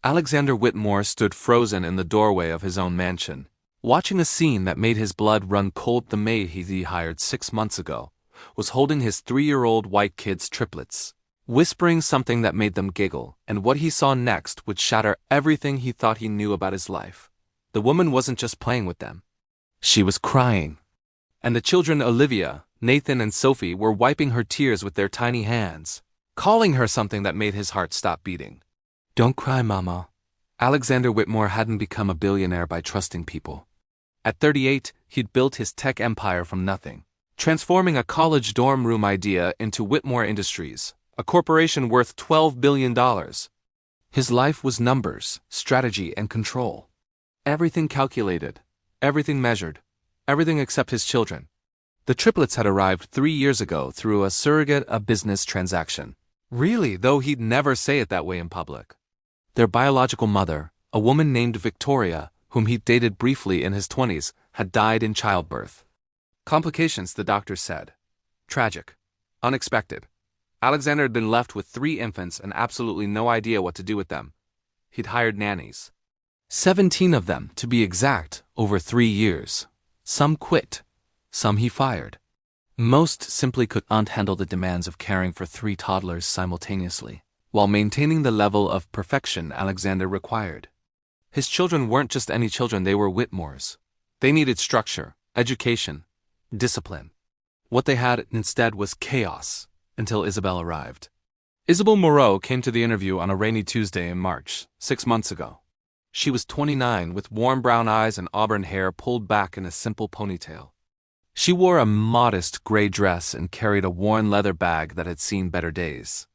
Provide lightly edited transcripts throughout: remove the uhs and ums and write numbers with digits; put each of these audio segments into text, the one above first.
Alexander Whitmore stood frozen in the doorway of his own mansion, watching a scene that made his blood run cold. The maid he hired 6 months ago was holding his 3-year-old white kids' triplets, whispering something that made them giggle, and what he saw next would shatter everything he thought he knew about his life. The woman wasn't just playing with them. She was crying. And the children Olivia, Nathan and Sophie were wiping her tears with their tiny hands, calling her something that made his heart stop beating. Don't cry, Mama. Alexander Whitmore hadn't become a billionaire by trusting people. At 38, he'd built his tech empire from nothing, transforming a college dorm room idea into Whitmore Industries, a corporation worth $12 billion. His life was numbers, strategy, and control. Everything calculated, everything measured, everything except his children. The triplets had arrived 3 years ago through a business transaction. Really, though he'd never say it that way in public. Their biological mother, a woman named Victoria, whom he'd dated briefly in his 20s, had died in childbirth. Complications, the doctor said. Tragic. Unexpected. Alexander had been left with 3 infants and absolutely no idea what to do with them. He'd hired nannies. 17 of them, to be exact, over 3 years. Some quit. Some he fired. Most simply couldn't handle the demands of caring for 3 toddlers simultaneously, while maintaining the level of perfection Alexander required. His children weren't just any children, they were Whitmore's. They needed structure, education, discipline. What they had instead was chaos, until Isabel arrived. Isabel Moreau came to the interview on a rainy Tuesday in March, 6 months ago. She was 29, with warm brown eyes and auburn hair pulled back in a simple ponytail. She wore a modest gray dress and carried a worn leather bag that had seen better days.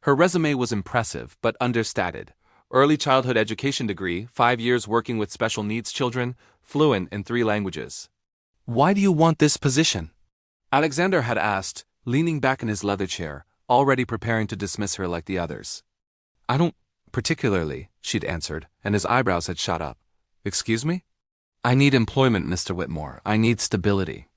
Her resume was impressive but understated. Early childhood education degree, 5 years working with special needs children, fluent in 3 languages. Why do you want this position? Alexander had asked, leaning back in his leather chair, already preparing to dismiss her like the others. I don't particularly, she'd answered, and his eyebrows had shot up. Excuse me? I need employment, Mr. Whitmore. I need stability.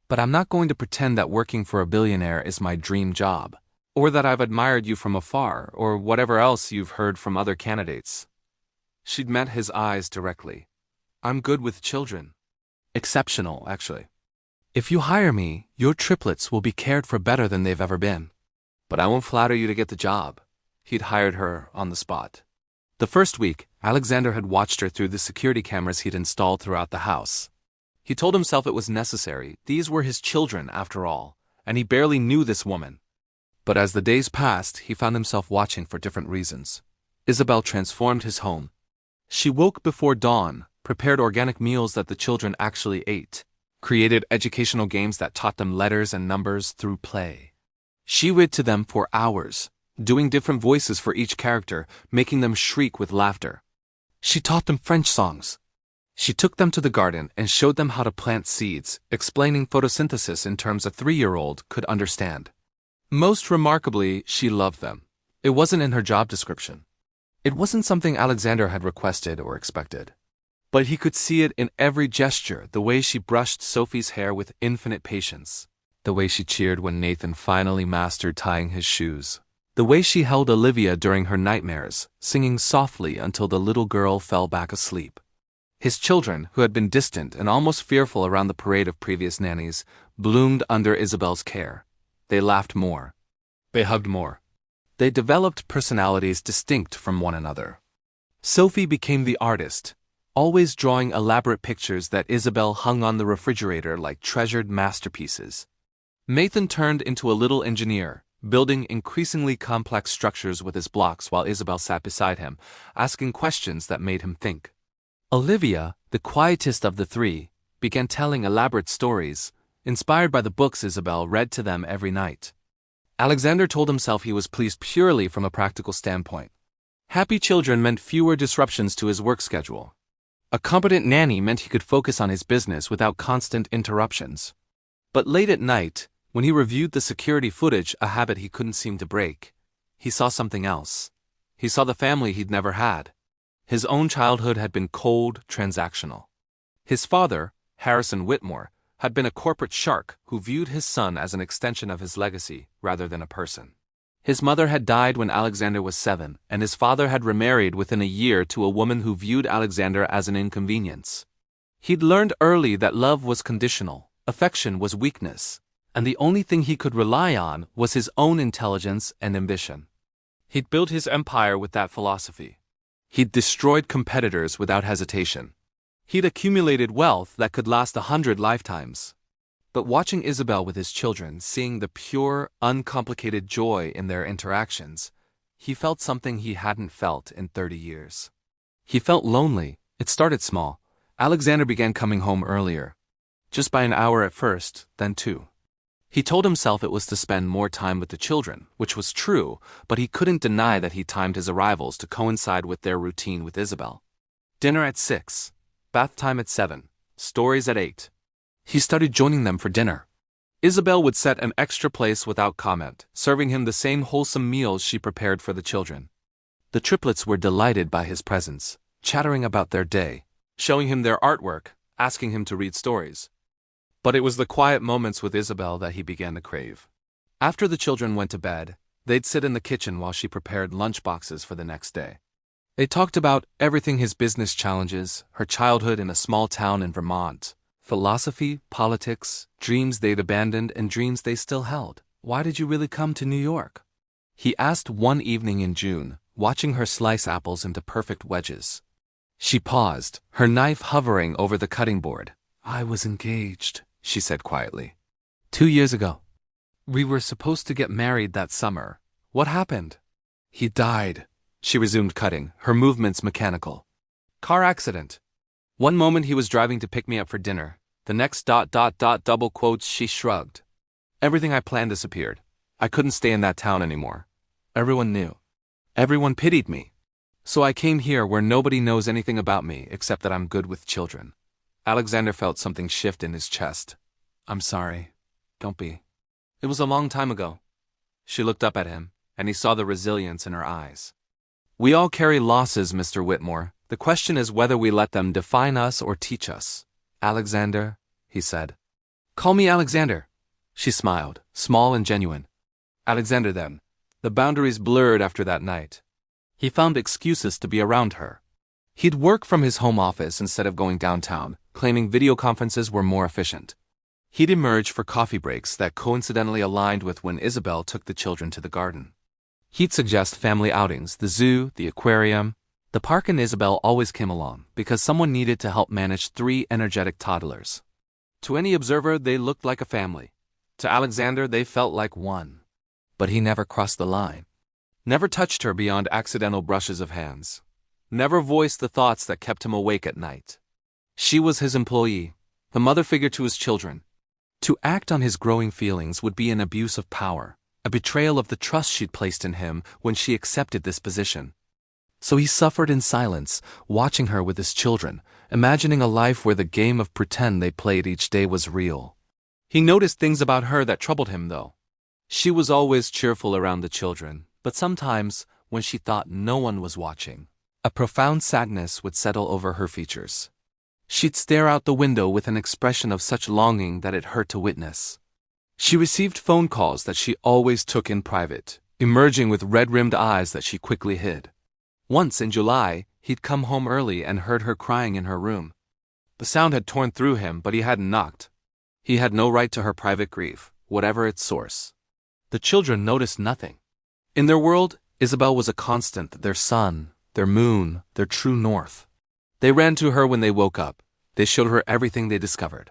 But I'm not going to pretend that working for a billionaire is my dream job, or that I've admired you from afar, or whatever else you've heard from other candidates. She'd met his eyes directly. I'm good with children. Exceptional, actually. If you hire me, your triplets will be cared for better than they've ever been. But I won't flatter you to get the job. He'd hired her on the spot. The first week, Alexander had watched her through the security cameras he'd installed throughout the house. He told himself it was necessary. These were his children, after all, and he barely knew this woman. But as the days passed, he found himself watching for different reasons. Isabel transformed his home. She woke before dawn, prepared organic meals that the children actually ate, created educational games that taught them letters and numbers through play. She read to them for hours, doing different voices for each character, making them shriek with laughter. She taught them French songs. She took them to the garden and showed them how to plant seeds, explaining photosynthesis in terms a 3-year-old could understand. Most remarkably, she loved them. It wasn't in her job description. It wasn't something Alexander had requested or expected. But he could see it in every gesture, the way she brushed Sophie's hair with infinite patience, the way she cheered when Nathan finally mastered tying his shoes, the way she held Olivia during her nightmares, singing softly until the little girl fell back asleep. His children, who had been distant and almost fearful around the parade of previous nannies, bloomed under Isabel's care. They laughed more. They hugged more. They developed personalities distinct from one another. Sophie became the artist, always drawing elaborate pictures that Isabel hung on the refrigerator like treasured masterpieces. Nathan turned into a little engineer, building increasingly complex structures with his blocks while Isabel sat beside him, asking questions that made him think. Olivia, the quietest of the 3, began telling elaborate stories, inspired by the books Isabel read to them every night. Alexander told himself he was pleased purely from a practical standpoint. Happy children meant fewer disruptions to his work schedule. A competent nanny meant he could focus on his business without constant interruptions. But late at night, when he reviewed the security footage, a habit he couldn't seem to break, he saw something else. He saw the family he'd never had. His own childhood had been cold, transactional. His father, Harrison Whitmore, had been a corporate shark who viewed his son as an extension of his legacy rather than a person. His mother had died when Alexander was 7, and his father had remarried within a year to a woman who viewed Alexander as an inconvenience. He'd learned early that love was conditional, affection was weakness, and the only thing he could rely on was his own intelligence and ambition. He'd built his empire with that philosophy. He'd destroyed competitors without hesitation. He'd accumulated wealth that could last 100 lifetimes. But watching Isabel with his children, seeing the pure, uncomplicated joy in their interactions, he felt something he hadn't felt in 30 years. He felt lonely. It started small. Alexander began coming home earlier. Just by an hour at first, then 2. He told himself it was to spend more time with the children, which was true, but he couldn't deny that he timed his arrivals to coincide with their routine with Isabel. Dinner at 6. Bath time at 7. Stories at 8. He started joining them for dinner. Isabel would set an extra place without comment, serving him the same wholesome meals she prepared for the children. The triplets were delighted by his presence, chattering about their day, showing him their artwork, asking him to read stories. But it was the quiet moments with Isabel that he began to crave. After the children went to bed, they'd sit in the kitchen while she prepared lunch boxes for the next day. They talked about everything: his business challenges, her childhood in a small town in Vermont, philosophy, politics, dreams they'd abandoned and dreams they still held. "Why did you really come to New York?" he asked one evening in June, watching her slice apples into perfect wedges. She paused, her knife hovering over the cutting board. "I was engaged," she said quietly. 2 years ago. We were supposed to get married that summer. What happened?" "He died," she resumed cutting, her movements mechanical. "Car accident. One moment he was driving to pick me up for dinner. The next ... double quotes." She shrugged. "Everything I planned disappeared. I couldn't stay in that town anymore. Everyone knew. Everyone pitied me. So I came here where nobody knows anything about me except that I'm good with children." Alexander felt something shift in his chest. "I'm sorry. Don't be. It was a long time ago." She looked up at him, and he saw the resilience in her eyes. "We all carry losses, Mr. Whitmore. The question is whether we let them define us or teach us." "Alexander," he said. "Call me Alexander." She smiled, small and genuine. "Alexander, then." The boundaries blurred after that night. He found excuses to be around her. He'd work from his home office instead of going downtown, claiming video conferences were more efficient. He'd emerge for coffee breaks that coincidentally aligned with when Isabel took the children to the garden. He'd suggest family outings, the zoo, the aquarium. The park, and Isabel always came along, because someone needed to help manage 3 energetic toddlers. To any observer, they looked like a family. To Alexander, they felt like one. But he never crossed the line. Never touched her beyond accidental brushes of hands. Never voiced the thoughts that kept him awake at night. She was his employee, the mother figure to his children. To act on his growing feelings would be an abuse of power, a betrayal of the trust she'd placed in him when she accepted this position. So he suffered in silence, watching her with his children, imagining a life where the game of pretend they played each day was real. He noticed things about her that troubled him, though. She was always cheerful around the children, but sometimes, when she thought no one was watching, a profound sadness would settle over her features. She'd stare out the window with an expression of such longing that it hurt to witness. She received phone calls that she always took in private, emerging with red-rimmed eyes that she quickly hid. Once in July, he'd come home early and heard her crying in her room. The sound had torn through him, but he hadn't knocked. He had no right to her private grief, whatever its source. The children noticed nothing. In their world, Isabel was a constant, their sun, their moon, their true north. They ran to her when they woke up. They showed her everything they discovered.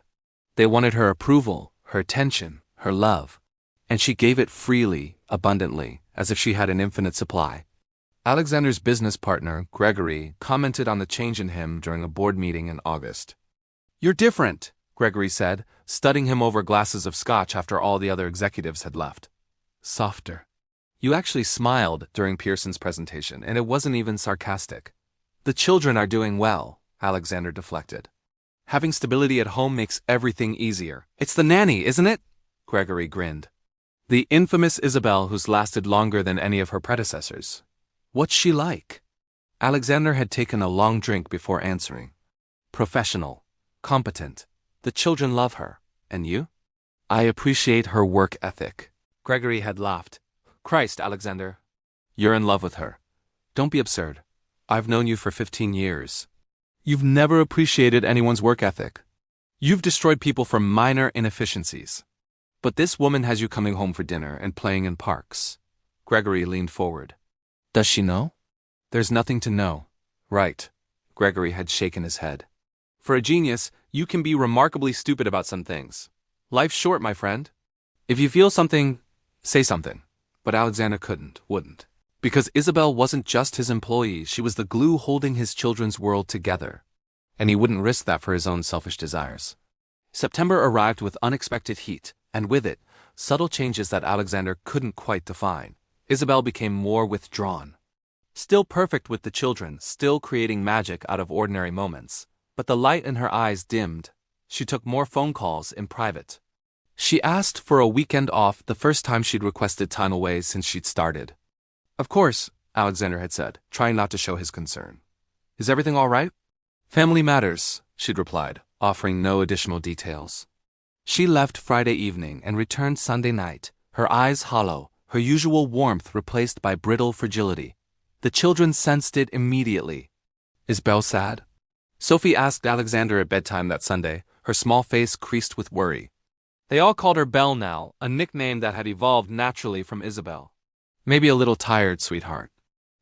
They wanted her approval, her attention, her love. And she gave it freely, abundantly, as if she had an infinite supply. Alexander's business partner, Gregory, commented on the change in him during a board meeting in August. "You're different," Gregory said, studying him over glasses of scotch after all the other executives had left. "Softer. You actually smiled during Pearson's presentation, and it wasn't even sarcastic." "The children are doing well," Alexander deflected. "Having stability at home makes everything easier. It's the nanny, isn't it?" Gregory grinned. "The infamous Isabel, who's lasted longer than any of her predecessors. What's she like?" Alexander had taken a long drink before answering. "Professional. Competent. The children love her. And you?" "I appreciate her work ethic." Gregory had laughed. Christ, Alexander. You're in love with her. Don't be absurd. I've known you for 15 years. You've never appreciated anyone's work ethic. You've destroyed people for minor inefficiencies. But this woman has you coming home for dinner and playing in parks. Gregory leaned forward. Does she know? There's nothing to know. Right. Gregory had shaken his head. For a genius, you can be remarkably stupid about some things. Life's short, my friend. If you feel something, say something. But Alexander wouldn't. Because Isabel wasn't just his employee, she was the glue holding his children's world together. And he wouldn't risk that for his own selfish desires. September arrived with unexpected heat, and with it, subtle changes that Alexander couldn't quite define. Isabel became more withdrawn. Still perfect with the children, still creating magic out of ordinary moments. But the light in her eyes dimmed. She took more phone calls in private. She asked for a weekend off, the first time she'd requested time away since she'd started. Of course, Alexander had said, trying not to show his concern. Is everything all right? Family matters, she'd replied, offering no additional details. She left Friday evening and returned Sunday night, her eyes hollow, her usual warmth replaced by brittle fragility. The children sensed it immediately. Is Belle sad? Sophie asked Alexander at bedtime that Sunday, her small face creased with worry. They all called her Belle now, a nickname that had evolved naturally from Isabel. Maybe a little tired, sweetheart.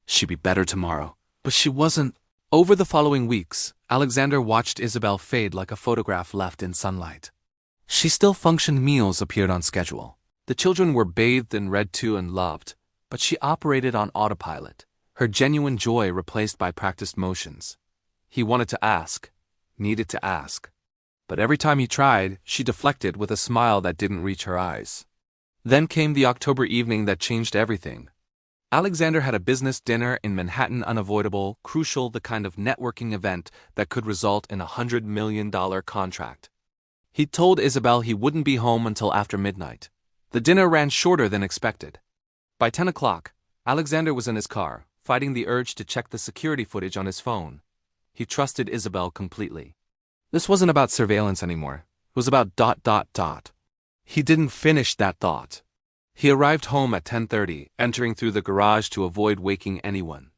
She'd be better tomorrow. But she wasn't. Over the following weeks, Alexander watched Isabel fade like a photograph left in sunlight. She still functioned, meals appeared on schedule. The children were bathed and read to and loved, but she operated on autopilot, her genuine joy replaced by practiced motions. He wanted to ask, needed to ask. But every time he tried, she deflected with a smile that didn't reach her eyes. Then came the October evening that changed everything. Alexander had a business dinner in Manhattan, unavoidable, crucial, the kind of networking event that could result in a $100 million contract. He'd told Isabel he wouldn't be home until after midnight. The dinner ran shorter than expected. By 10 o'clock, Alexander was in his car, fighting the urge to check the security footage on his phone. He trusted Isabel completely. This wasn't about surveillance anymore. It was about ... He didn't finish that thought. He arrived home at 10:30, entering through the garage to avoid waking anyone.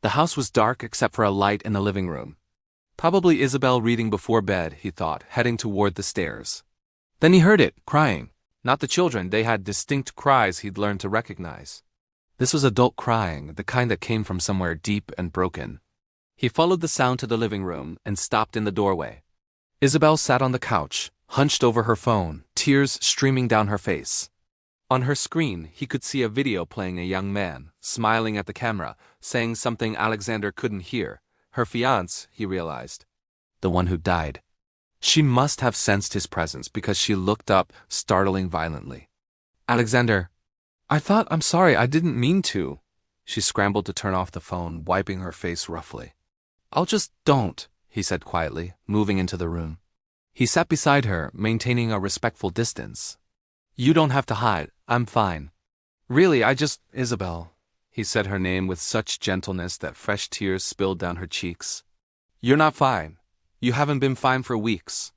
The house was dark except for a light in the living room. Probably Isabel reading before bed, he thought, heading toward the stairs. Then he heard it, crying. Not the children, they had distinct cries he'd learned to recognize. This was adult crying, the kind that came from somewhere deep and broken. He followed the sound to the living room and stopped in the doorway. Isabel sat on the couch, hunched over her phone, tears streaming down her face. On her screen, he could see a video playing a young man, smiling at the camera, saying something Alexander couldn't hear. Her fiancé, he realized. The one who died. She must have sensed his presence because she looked up, startling violently. Alexander, I'm sorry, I didn't mean to. She scrambled to turn off the phone, wiping her face roughly. I'll just don't, he said quietly, moving into the room. He sat beside her, maintaining a respectful distance. You don't have to hide, I'm fine. Really, Isabel. He said her name with such gentleness that fresh tears spilled down her cheeks. You're not fine. You haven't been fine for weeks.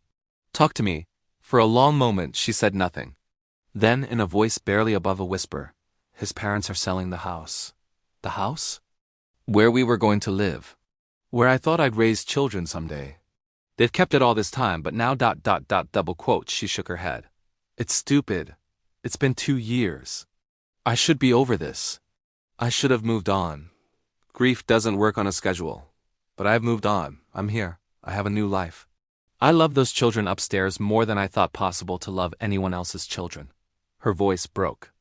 Talk to me. For a long moment, she said nothing. Then, in a voice barely above a whisper, his parents are selling the house. The house? Where we were going to live. Where I thought I'd raise children someday. They've kept it all this time, but now ... double quote, she shook her head. It's stupid. It's been 2 years. I should be over this. I should have moved on. Grief doesn't work on a schedule. But I've moved on. I'm here. I have a new life. I love those children upstairs more than I thought possible to love anyone else's children. Her voice broke.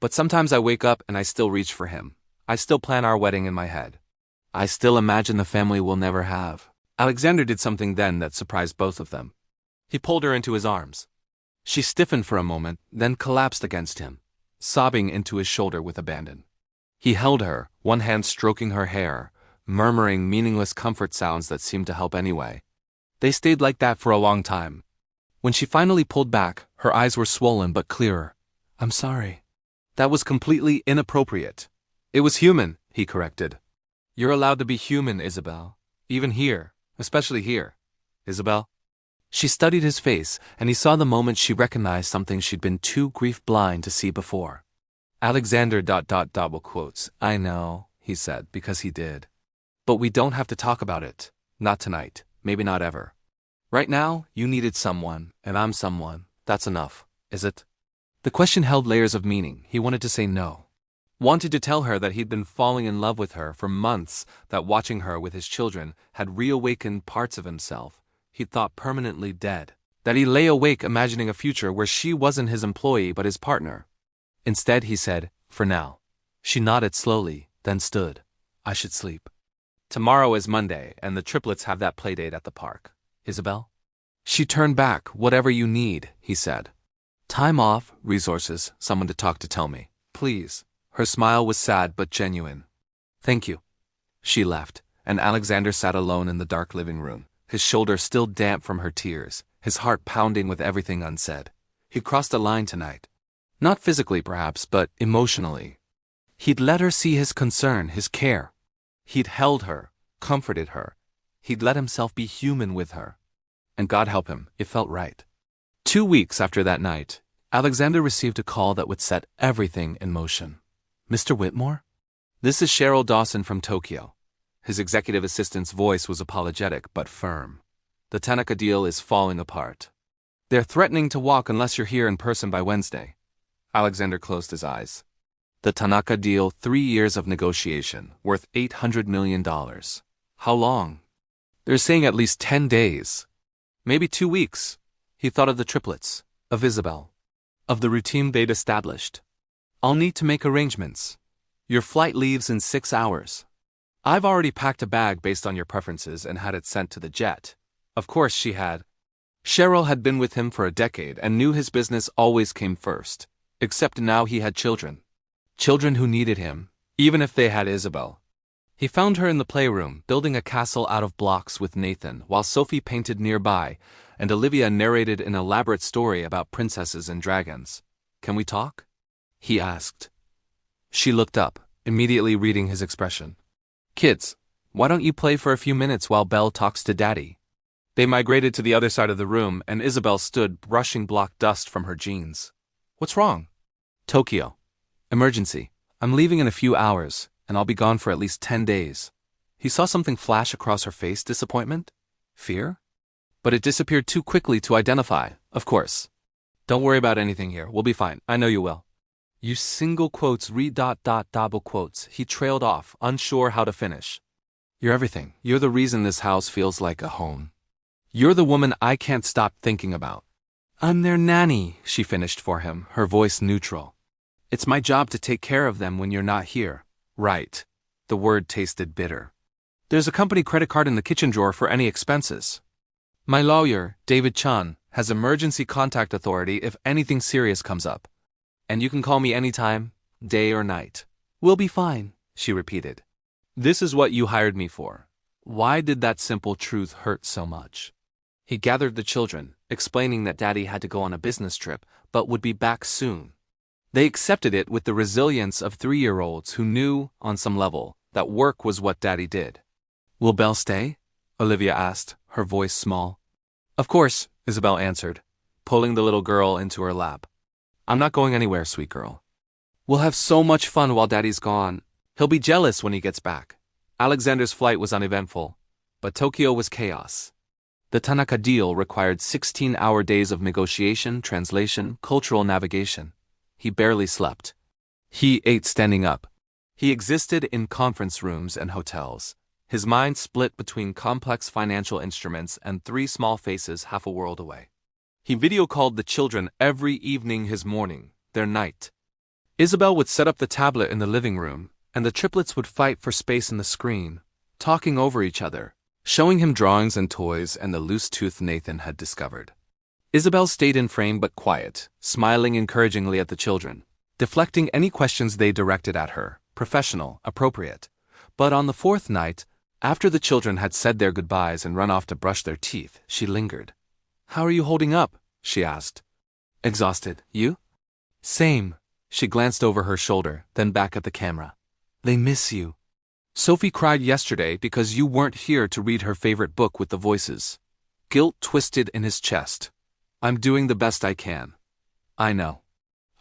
But sometimes I wake up and I still reach for him. I still plan our wedding in my head. I still imagine the family we'll never have. Alexander did something then that surprised both of them. He pulled her into his arms. She stiffened for a moment, then collapsed against him, sobbing into his shoulder with abandon. He held her, one hand stroking her hair, murmuring meaningless comfort sounds that seemed to help anyway. They stayed like that for a long time. When she finally pulled back, her eyes were swollen but clearer. I'm sorry. That was completely inappropriate. It was human, he corrected. You're allowed to be human, Isabel. Even here, especially here. Isabel? She studied his face, and he saw the moment she recognized something she'd been too grief-blind to see before. Alexander double quotes. I know, he said, because he did. But we don't have to talk about it. Not tonight, maybe not ever. Right now, you needed someone, and I'm someone. That's enough, is it? The question held layers of meaning. He wanted to say no. Wanted to tell her that he'd been falling in love with her for months, that watching her with his children had reawakened parts of himself he'd thought permanently dead, that he lay awake imagining a future where she wasn't his employee but his partner. Instead, he said, for now. She nodded slowly, then stood. I should sleep. Tomorrow is Monday, and the triplets have that playdate at the park. Isabel? She turned back. Whatever you need, he said. Time off, resources, someone to talk to tell me. Please. Her smile was sad but genuine. Thank you. She left, and Alexander sat alone in the dark living room, his shoulder still damp from her tears, his heart pounding with everything unsaid. He'd crossed a line tonight. Not physically, perhaps, but emotionally. He'd let her see his concern, his care. He'd held her, comforted her. He'd let himself be human with her. And God help him, it felt right. 2 weeks after that night, Alexander received a call that would set everything in motion. Mr. Whitmore? This is Cheryl Dawson from Tokyo. His executive assistant's voice was apologetic but firm. The Tanaka deal is falling apart. They're threatening to walk unless you're here in person by Wednesday. Alexander closed his eyes. The Tanaka deal, 3 years of negotiation, worth $800 million. How long? They're saying at least 10 days. Maybe 2 weeks. He thought of the triplets, of Isabel, of the routine they'd established. I'll need to make arrangements. Your flight leaves in 6 hours. I've already packed a bag based on your preferences and had it sent to the jet. Of course she had. Cheryl had been with him for a decade and knew his business always came first. Except now he had children. Children who needed him, even if they had Isabel. He found her in the playroom, building a castle out of blocks with Nathan, while Sophie painted nearby, and Olivia narrated an elaborate story about princesses and dragons. Can we talk? He asked. She looked up, immediately reading his expression. Kids, why don't you play for a few minutes while Belle talks to Daddy? They migrated to the other side of the room, and Isabel stood brushing block dust from her jeans. What's wrong? Tokyo. Emergency. I'm leaving in a few hours, and I'll be gone for at least 10 days. He saw something flash across her face. Disappointment? Fear? But it disappeared too quickly to identify, of course. Don't worry about anything here. We'll be fine. I know you will. You single quotes, double quotes. He trailed off, unsure how to finish. You're everything. You're the reason this house feels like a home. You're the woman I can't stop thinking about. I'm their nanny, she finished for him, her voice neutral. It's my job to take care of them when you're not here. Right. The word tasted bitter. There's a company credit card in the kitchen drawer for any expenses. My lawyer, David Chan, has emergency contact authority if anything serious comes up. And you can call me anytime, day or night. We'll be fine, she repeated. This is what you hired me for. Why did that simple truth hurt so much? He gathered the children, explaining that Daddy had to go on a business trip, but would be back soon. They accepted it with the resilience of 3-year-olds who knew, on some level, that work was what Daddy did. Will Belle stay? Olivia asked, her voice small. Of course, Isabel answered, pulling the little girl into her lap. I'm not going anywhere, sweet girl. We'll have so much fun while Daddy's gone. He'll be jealous when he gets back. Alexander's flight was uneventful, but Tokyo was chaos. The Tanaka deal required 16-hour days of negotiation, translation, cultural navigation. He barely slept. He ate standing up. He existed in conference rooms and hotels, his mind split between complex financial instruments and 3 small faces half a world away. He video-called the children every evening his morning, their night. Isabel would set up the tablet in the living room, and the triplets would fight for space in the screen, talking over each other, showing him drawings and toys and the loose tooth Nathan had discovered. Isabel stayed in frame but quiet, smiling encouragingly at the children, deflecting any questions they directed at her, professional, appropriate. But on the 4th night, after the children had said their goodbyes and run off to brush their teeth, she lingered. How are you holding up? She asked. Exhausted. You? Same. She glanced over her shoulder, then back at the camera. They miss you. Sophie cried yesterday because you weren't here to read her favorite book with the voices. Guilt twisted in his chest. I'm doing the best I can. I know.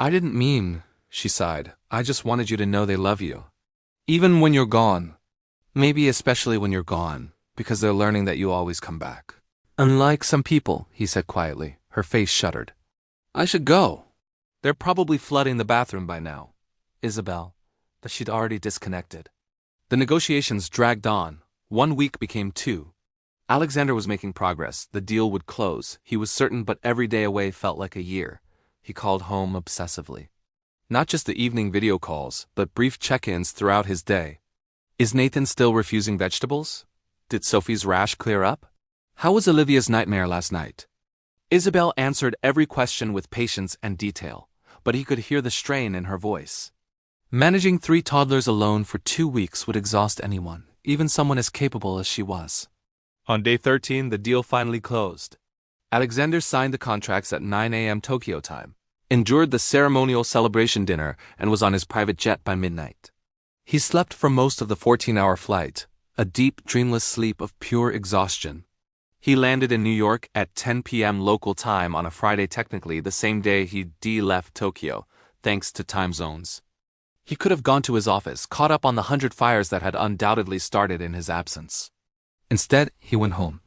I didn't mean, she sighed. I just wanted you to know they love you. Even when you're gone. Maybe especially when you're gone, because they're learning that you always come back. Unlike some people, he said quietly. Her face shuddered. I should go. They're probably flooding the bathroom by now. Isabel, but she'd already disconnected. The negotiations dragged on. 1 week became 2. Alexander was making progress. The deal would close. He was certain, but every day away felt like a year. He called home obsessively. Not just the evening video calls, but brief check-ins throughout his day. Is Nathan still refusing vegetables? Did Sophie's rash clear up? How was Olivia's nightmare last night? Isabel answered every question with patience and detail, but he could hear the strain in her voice. Managing 3 toddlers alone for 2 weeks would exhaust anyone, even someone as capable as she was. On day 13, the deal finally closed. Alexander signed the contracts at 9 a.m. Tokyo time, endured the ceremonial celebration dinner, and was on his private jet by midnight. He slept for most of the 14-hour flight, a deep, dreamless sleep of pure exhaustion. He landed in New York at 10 p.m. local time on a Friday, technically the same day he left Tokyo, thanks to time zones. He could have gone to his office, caught up on the 100 fires that had undoubtedly started in his absence. Instead, he went home.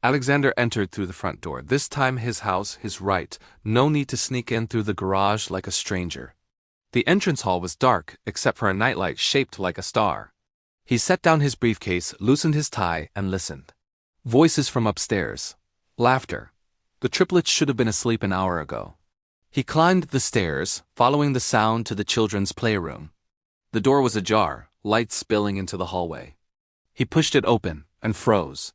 Alexander entered through the front door, this time his house, his right, no need to sneak in through the garage like a stranger. The entrance hall was dark, except for a nightlight shaped like a star. He set down his briefcase, loosened his tie, and listened. Voices from upstairs. Laughter. The triplets should have been asleep an hour ago. He climbed the stairs, following the sound to the children's playroom. The door was ajar, light spilling into the hallway. He pushed it open and froze.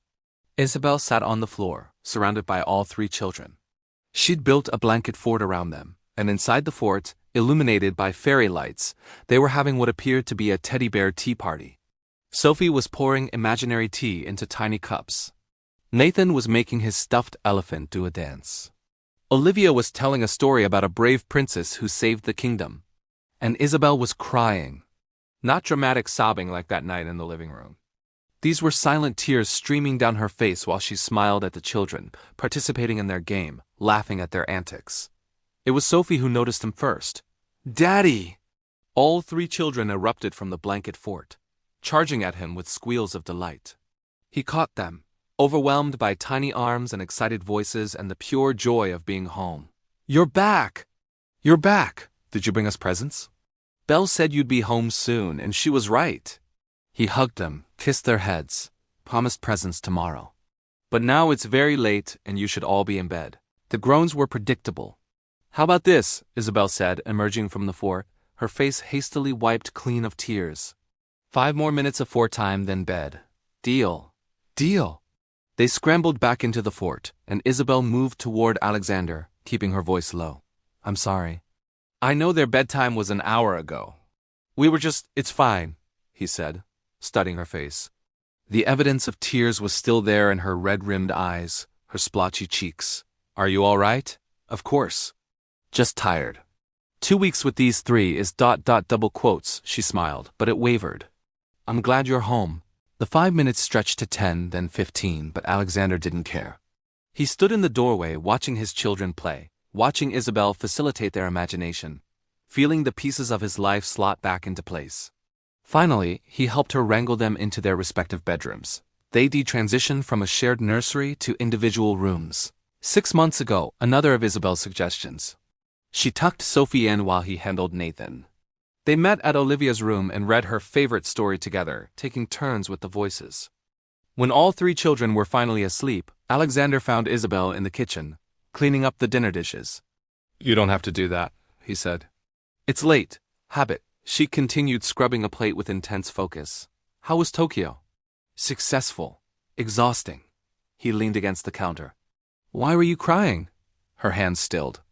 Isabel sat on the floor, surrounded by all 3 children. She'd built a blanket fort around them, and inside the fort, illuminated by fairy lights, they were having what appeared to be a teddy bear tea party. Sophie was pouring imaginary tea into tiny cups. Nathan was making his stuffed elephant do a dance. Olivia was telling a story about a brave princess who saved the kingdom. And Isabel was crying. Not dramatic sobbing like that night in the living room. These were silent tears streaming down her face while she smiled at the children, participating in their game, laughing at their antics. It was Sophie who noticed him first. Daddy! All 3 children erupted from the blanket fort, charging at him with squeals of delight. He caught them, overwhelmed by tiny arms and excited voices and the pure joy of being home. You're back! You're back! Did you bring us presents? Belle said you'd be home soon, and she was right. He hugged them, kissed their heads, promised presents tomorrow. But now it's very late and you should all be in bed. The groans were predictable. How about this? Isabel said, emerging from the fort, her face hastily wiped clean of tears. 5 more minutes of fort time, then bed. Deal. Deal. They scrambled back into the fort, and Isabel moved toward Alexander, keeping her voice low. I'm sorry. I know their bedtime was an hour ago. It's fine, he said, studying her face. The evidence of tears was still there in her red-rimmed eyes, her splotchy cheeks. Are you all right? Of course. Just tired. 2 weeks with these 3 is ... double quotes, she smiled, but it wavered. I'm glad you're home. The 5 minutes stretched to 10, then 15, but Alexander didn't care. He stood in the doorway watching his children play, watching Isabel facilitate their imagination, feeling the pieces of his life slot back into place. Finally, he helped her wrangle them into their respective bedrooms. They detransitioned from a shared nursery to individual rooms. 6 months ago, another of Isabel's suggestions. She tucked Sophie in while he handled Nathan. They met at Olivia's room and read her favorite story together, taking turns with the voices. When all 3 children were finally asleep, Alexander found Isabel in the kitchen, cleaning up the dinner dishes. You don't have to do that, he said. It's late. Habit. She continued scrubbing a plate with intense focus. How was Tokyo? Successful. Exhausting. He leaned against the counter. Why were you crying? Her hands stilled.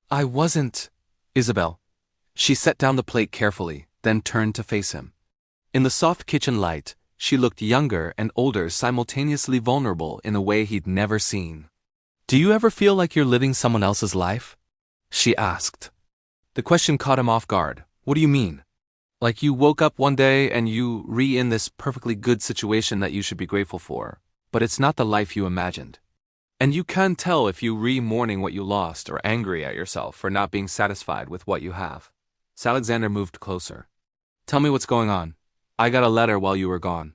I wasn't. Isabel. She set down the plate carefully, then turned to face him. In the soft kitchen light, she looked younger and older, simultaneously vulnerable in a way he'd never seen. Do you ever feel like you're living someone else's life? She asked. The question caught him off guard. What do you mean? Like you woke up one day and you in this perfectly good situation that you should be grateful for, but it's not the life you imagined. And you can tell if you mourning what you lost or angry at yourself for not being satisfied with what you have. Alexander moved closer. Tell me what's going on. I got a letter while you were gone.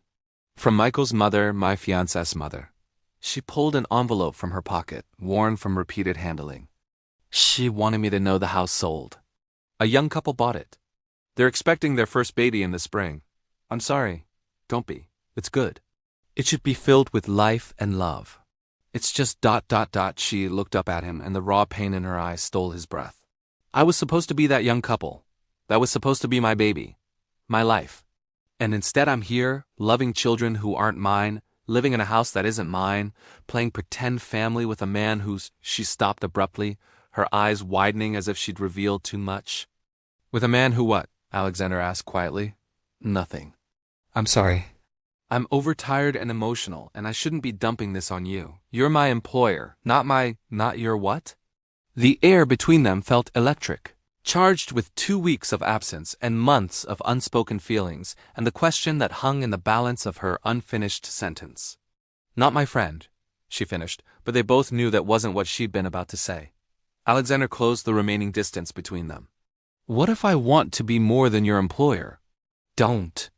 From Michael's mother, my fiancé's mother. She pulled an envelope from her pocket, worn from repeated handling. She wanted me to know the house sold. A young couple bought it. They're expecting their first baby in the spring. I'm sorry. Don't be. It's good. It should be filled with life and love. It's just ... She looked up at him, and the raw pain in her eyes stole his breath. I was supposed to be that young couple. That was supposed to be my baby. My life. And instead I'm here, loving children who aren't mine, living in a house that isn't mine, playing pretend family with a man who's... She stopped abruptly, her eyes widening as if she'd revealed too much. With a man who what? Alexander asked quietly. Nothing. I'm sorry. I'm overtired and emotional, and I shouldn't be dumping this on you. You're my employer, not your what? The air between them felt electric, charged with 2 weeks of absence and months of unspoken feelings, and the question that hung in the balance of her unfinished sentence. Not my friend, she finished, but they both knew that wasn't what she'd been about to say. Alexander closed the remaining distance between them. What if I want to be more than your employer? Don't.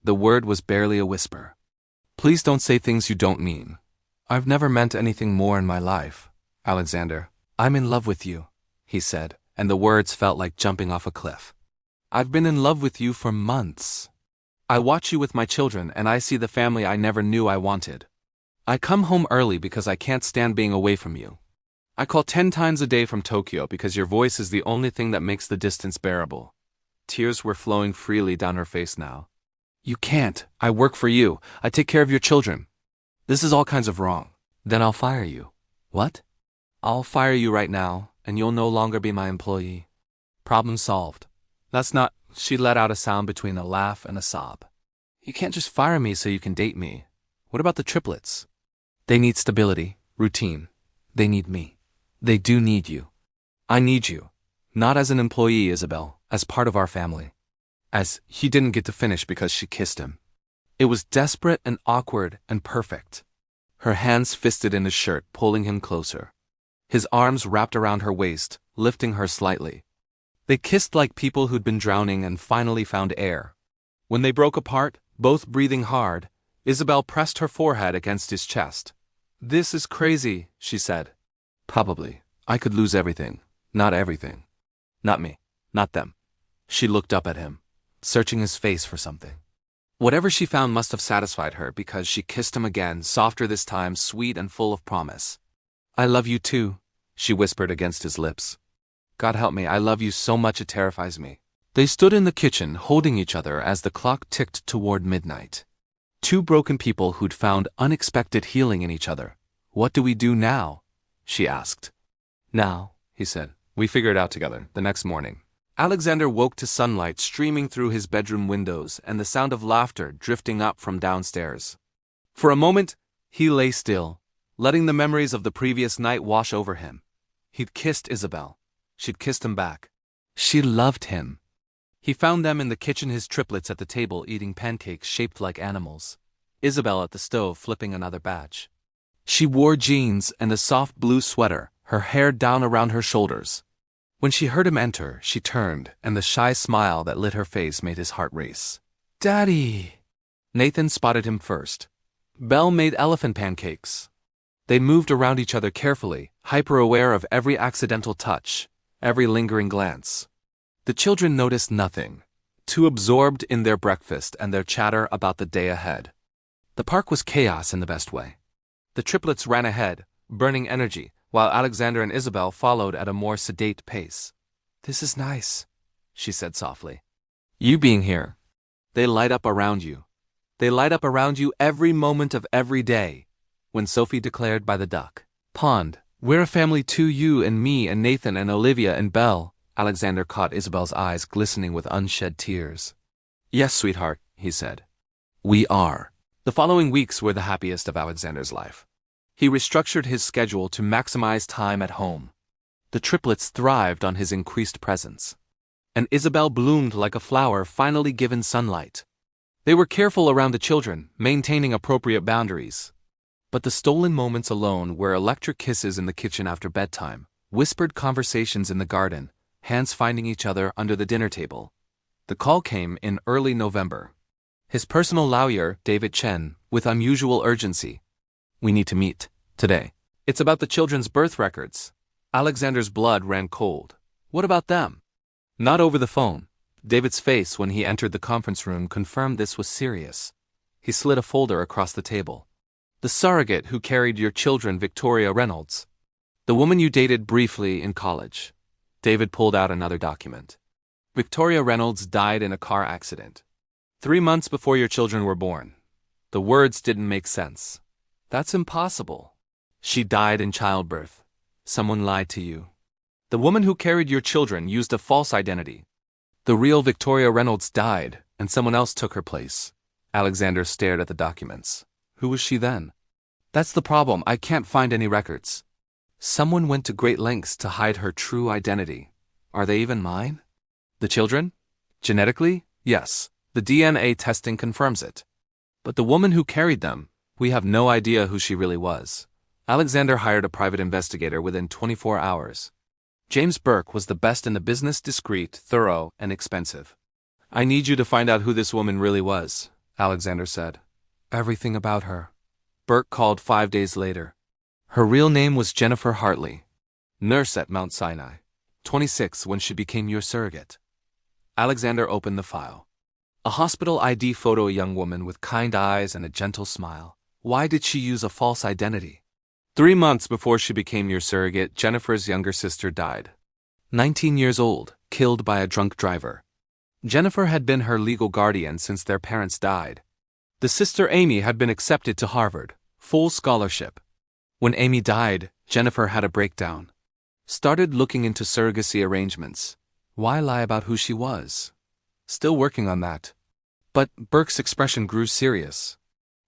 The word was barely a whisper. Please don't say things you don't mean. I've never meant anything more in my life. Alexander, I'm in love with you, he said, and the words felt like jumping off a cliff. I've been in love with you for months. I watch you with my children, and I see the family I never knew I wanted. I come home early because I can't stand being away from you. I call 10 times a day from Tokyo because your voice is the only thing that makes the distance bearable. Tears were flowing freely down her face now. You can't. I work for you. I take care of your children. This is all kinds of wrong. Then I'll fire you. What? I'll fire you right now, and you'll no longer be my employee. Problem solved. That's not... She let out a sound between a laugh and a sob. You can't just fire me so you can date me. What about the triplets? They need stability, routine. They need me. They do need you. I need you. Not as an employee, Isabel, as part of our family. As he didn't get to finish because she kissed him. It was desperate and awkward and perfect. Her hands fisted in his shirt, pulling him closer. His arms wrapped around her waist, lifting her slightly. They kissed like people who'd been drowning and finally found air. When they broke apart, both breathing hard, Isabel pressed her forehead against his chest. This is crazy, she said. Probably. I could lose everything. Not everything. Not me. Not them. She looked up at him, searching his face for something. Whatever she found must have satisfied her because she kissed him again, softer this time, sweet and full of promise. I love you too, she whispered against his lips. God help me, I love you so much it terrifies me. They stood in the kitchen, holding each other as the clock ticked toward midnight. Two broken people who'd found unexpected healing in each other. What do we do now? She asked. Now, he said. We figure it out together, the next morning. Alexander woke to sunlight streaming through his bedroom windows and the sound of laughter drifting up from downstairs. For a moment, he lay still, letting the memories of the previous night wash over him. He'd kissed Isabel. She'd kissed him back. She loved him. He found them in the kitchen, his triplets at the table eating pancakes shaped like animals. Isabel at the stove flipping another batch. She wore jeans and a soft blue sweater, her hair down around her shoulders. When she heard him enter, she turned, and the shy smile that lit her face made his heart race. Daddy! Nathan spotted him first. Belle made elephant pancakes. They moved around each other carefully, hyper-aware of every accidental touch, every lingering glance. The children noticed nothing, too absorbed in their breakfast and their chatter about the day ahead. The park was chaos in the best way. The triplets ran ahead, burning energy, while Alexander and Isabel followed at a more sedate pace. This is nice, she said softly. You being here. They light up around you. They light up around you every moment of every day. When Sophie declared by the duck pond, we're a family too, you and me and Nathan and Olivia and Belle. Alexander caught Isabel's eyes glistening with unshed tears. Yes, sweetheart, he said. We are. The following weeks were the happiest of Alexander's life. He restructured his schedule to maximize time at home. The triplets thrived on his increased presence. And Isabel bloomed like a flower finally given sunlight. They were careful around the children, maintaining appropriate boundaries. But the stolen moments alone were electric kisses in the kitchen after bedtime, whispered conversations in the garden, hands finding each other under the dinner table. The call came in early November. His personal lawyer, David Chen, with unusual urgency. "We need to meet. Today. It's about the children's birth records." Alexander's blood ran cold. "What about them?" "Not over the phone." David's face when he entered the conference room confirmed this was serious. He slid a folder across the table. "The surrogate who carried your children, Victoria Reynolds. The woman you dated briefly in college." David pulled out another document. "Victoria Reynolds died in a car accident 3 months before your children were born." The words didn't make sense. "That's impossible." "She died in childbirth. Someone lied to you. The woman who carried your children used a false identity. The real Victoria Reynolds died, and someone else took her place." Alexander stared at the documents. "Who was she then?" "That's the problem. I can't find any records. Someone went to great lengths to hide her true identity. Are they even mine?" "The children? Genetically, yes. The DNA testing confirms it. But the woman who carried them, we have no idea who she really was." Alexander hired a private investigator within 24 hours. James Burke was the best in the business, discreet, thorough, and expensive. "I need you to find out who this woman really was," Alexander said. "Everything about her." Burke called 5 days later. "Her real name was Jennifer Hartley. Nurse at Mount Sinai. 26 when she became your surrogate." Alexander opened the file. A hospital ID photo, a young woman with kind eyes and a gentle smile. Why did she use a false identity? 3 months before she became your surrogate, Jennifer's younger sister died. 19 years old, killed by a drunk driver. Jennifer had been her legal guardian since their parents died. The sister Amy had been accepted to Harvard, full scholarship. When Amy died, Jennifer had a breakdown. Started looking into surrogacy arrangements. Why lie about who she was? Still working on that. But Burke's expression grew serious.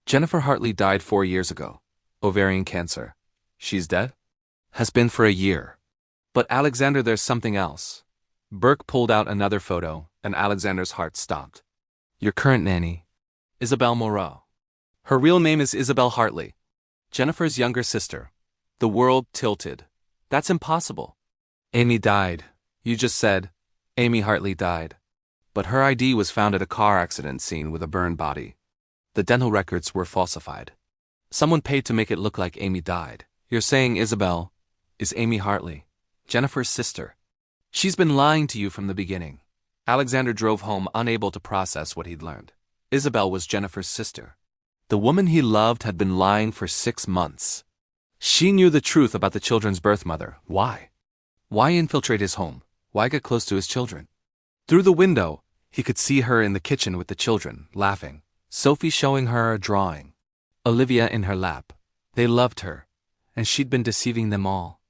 "Jennifer Hartley died 4 years ago. Ovarian cancer. She's dead?" "Has been for a year." "But Alexander, there's something else." Burke pulled out another photo, and Alexander's heart stopped. "Your current nanny, Isabel Moreau. Her real name is Isabel Hartley. Jennifer's younger sister." The world tilted. "That's impossible." "Amy died. You just said, Amy Hartley died. But her ID was found at a car accident scene with a burned body. The dental records were falsified. Someone paid to make it look like Amy died. You're saying Isabel is Amy Hartley, Jennifer's sister. She's been lying to you from the beginning." Alexander drove home, unable to process what he'd learned. Isabel was Jennifer's sister. The woman he loved had been lying for 6 months. She knew the truth about the children's birth mother. Why? Why infiltrate his home? Why get close to his children? Through the window, he could see her in the kitchen with the children, laughing. Sophie showing her a drawing. Olivia in her lap. They loved her, and she'd been deceiving them all.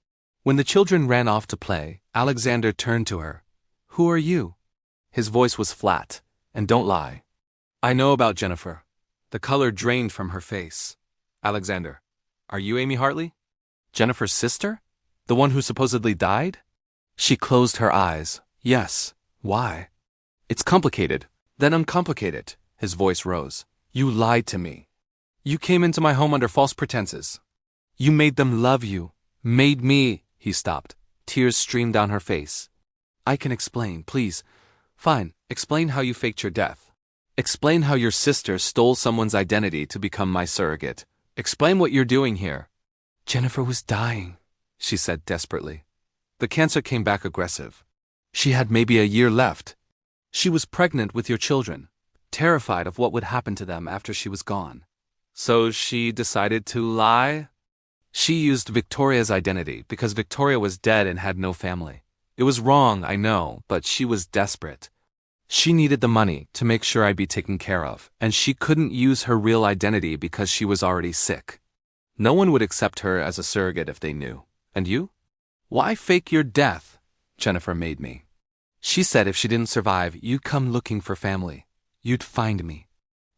When the children ran off to play, Alexander turned to her. "Who are you?" His voice was flat. "And don't lie. I know about Jennifer." The color drained from her face. "Alexander, are you Amy Hartley? Jennifer's sister? The one who supposedly died?" She closed her eyes. "Yes. Why?" "It's complicated." "Then uncomplicate it." His voice rose. "You lied to me. You came into my home under false pretenses. You made them love you. Made me." He stopped. Tears streamed down her face. "I can explain, please." "Fine. Explain how you faked your death. Explain how your sister stole someone's identity to become my surrogate. Explain what you're doing here." "Jennifer was dying," she said desperately. "The cancer came back aggressive. She had maybe a year left. She was pregnant with your children, terrified of what would happen to them after she was gone. So she decided to lie? She used Victoria's identity because Victoria was dead and had no family. It was wrong, I know, but she was desperate. She needed the money to make sure I'd be taken care of, and she couldn't use her real identity because she was already sick. No one would accept her as a surrogate if they knew. And you? Why fake your death? Jennifer made me. She said if she didn't survive, you'd come looking for family. You'd find me.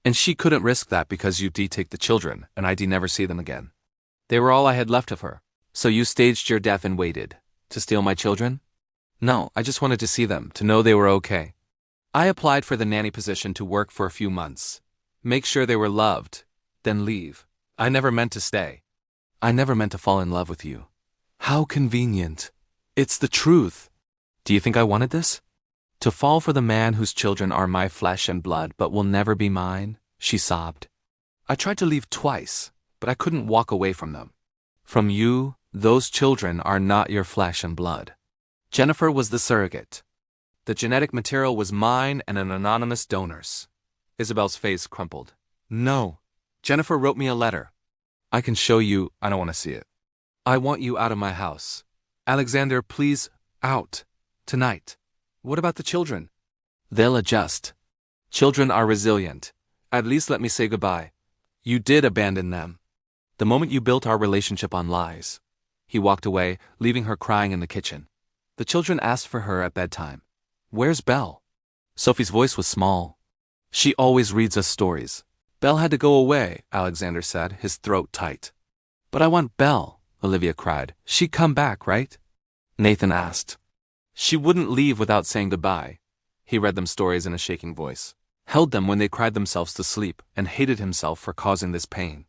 And she couldn't risk that because you'd take the children, and I'd never see them again. They were all I had left of her. So you staged your death and waited. To steal my children? No, I just wanted to see them, to know they were okay. I applied for the nanny position to work for a few months. Make sure they were loved, then leave. I never meant to stay. I never meant to fall in love with you. How convenient. It's the truth. Do you think I wanted this? To fall for the man whose children are my flesh and blood but will never be mine, she sobbed. I tried to leave twice, but I couldn't walk away from them. From you, those children are not your flesh and blood. Jennifer was the surrogate. The genetic material was mine and an anonymous donor's. Isabel's face crumpled. No. Jennifer wrote me a letter. I can show you. I don't want to see it. I want you out of my house. Alexander, please, out. Tonight. What about the children? They'll adjust. Children are resilient. At least let me say goodbye. You did abandon them. The moment you built our relationship on lies. He walked away, leaving her crying in the kitchen. The children asked for her at bedtime. Where's Belle? Sophie's voice was small. She always reads us stories. Belle had to go away, Alexander said, his throat tight. But I want Belle, Olivia cried. She'd come back, right? Nathan asked. She wouldn't leave without saying goodbye. He read them stories in a shaking voice, held them when they cried themselves to sleep, and hated himself for causing this pain.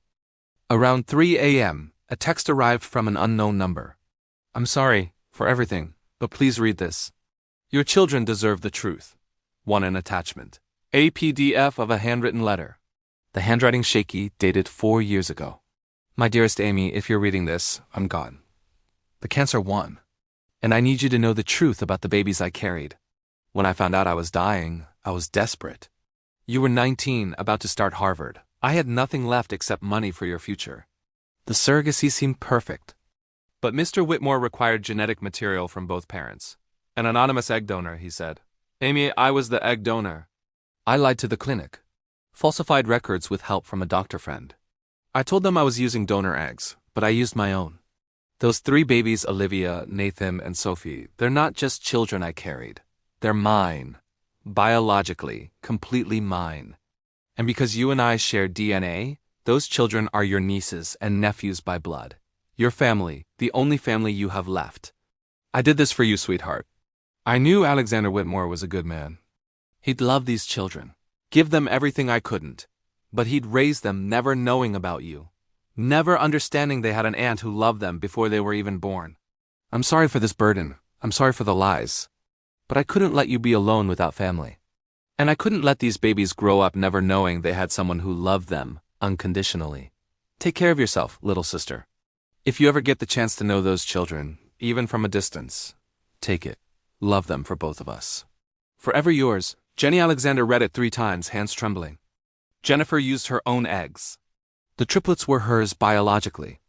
Around 3 a.m., a text arrived from an unknown number. I'm sorry for everything, but please read this. Your children deserve the truth. One an attachment. A PDF of a handwritten letter. The handwriting shaky, dated 4 years ago. My dearest Amy, if you're reading this, I'm gone. The cancer won. And I need you to know the truth about the babies I carried. When I found out I was dying, I was desperate. You were 19, about to start Harvard. I had nothing left except money for your future. The surrogacy seemed perfect. But Mr. Whitmore required genetic material from both parents. An anonymous egg donor, he said. Amy, I was the egg donor. I lied to the clinic. Falsified records with help from a doctor friend. I told them I was using donor eggs, but I used my own. Those 3 babies, Olivia, Nathan, and Sophie, they're not just children I carried. They're mine. Biologically, completely mine. And because you and I share DNA, those children are your nieces and nephews by blood. Your family, the only family you have left. I did this for you, sweetheart. I knew Alexander Whitmore was a good man. He'd love these children. Give them everything I couldn't. But he'd raise them never knowing about you. Never understanding they had an aunt who loved them before they were even born. I'm sorry for this burden. I'm sorry for the lies. But I couldn't let you be alone without family. And I couldn't let these babies grow up never knowing they had someone who loved them unconditionally. Take care of yourself, little sister. If you ever get the chance to know those children, even from a distance, take it. Love them for both of us. Forever yours, Jenny. Alexander read it 3 times, hands trembling. Jennifer used her own eggs. The triplets were hers biologically,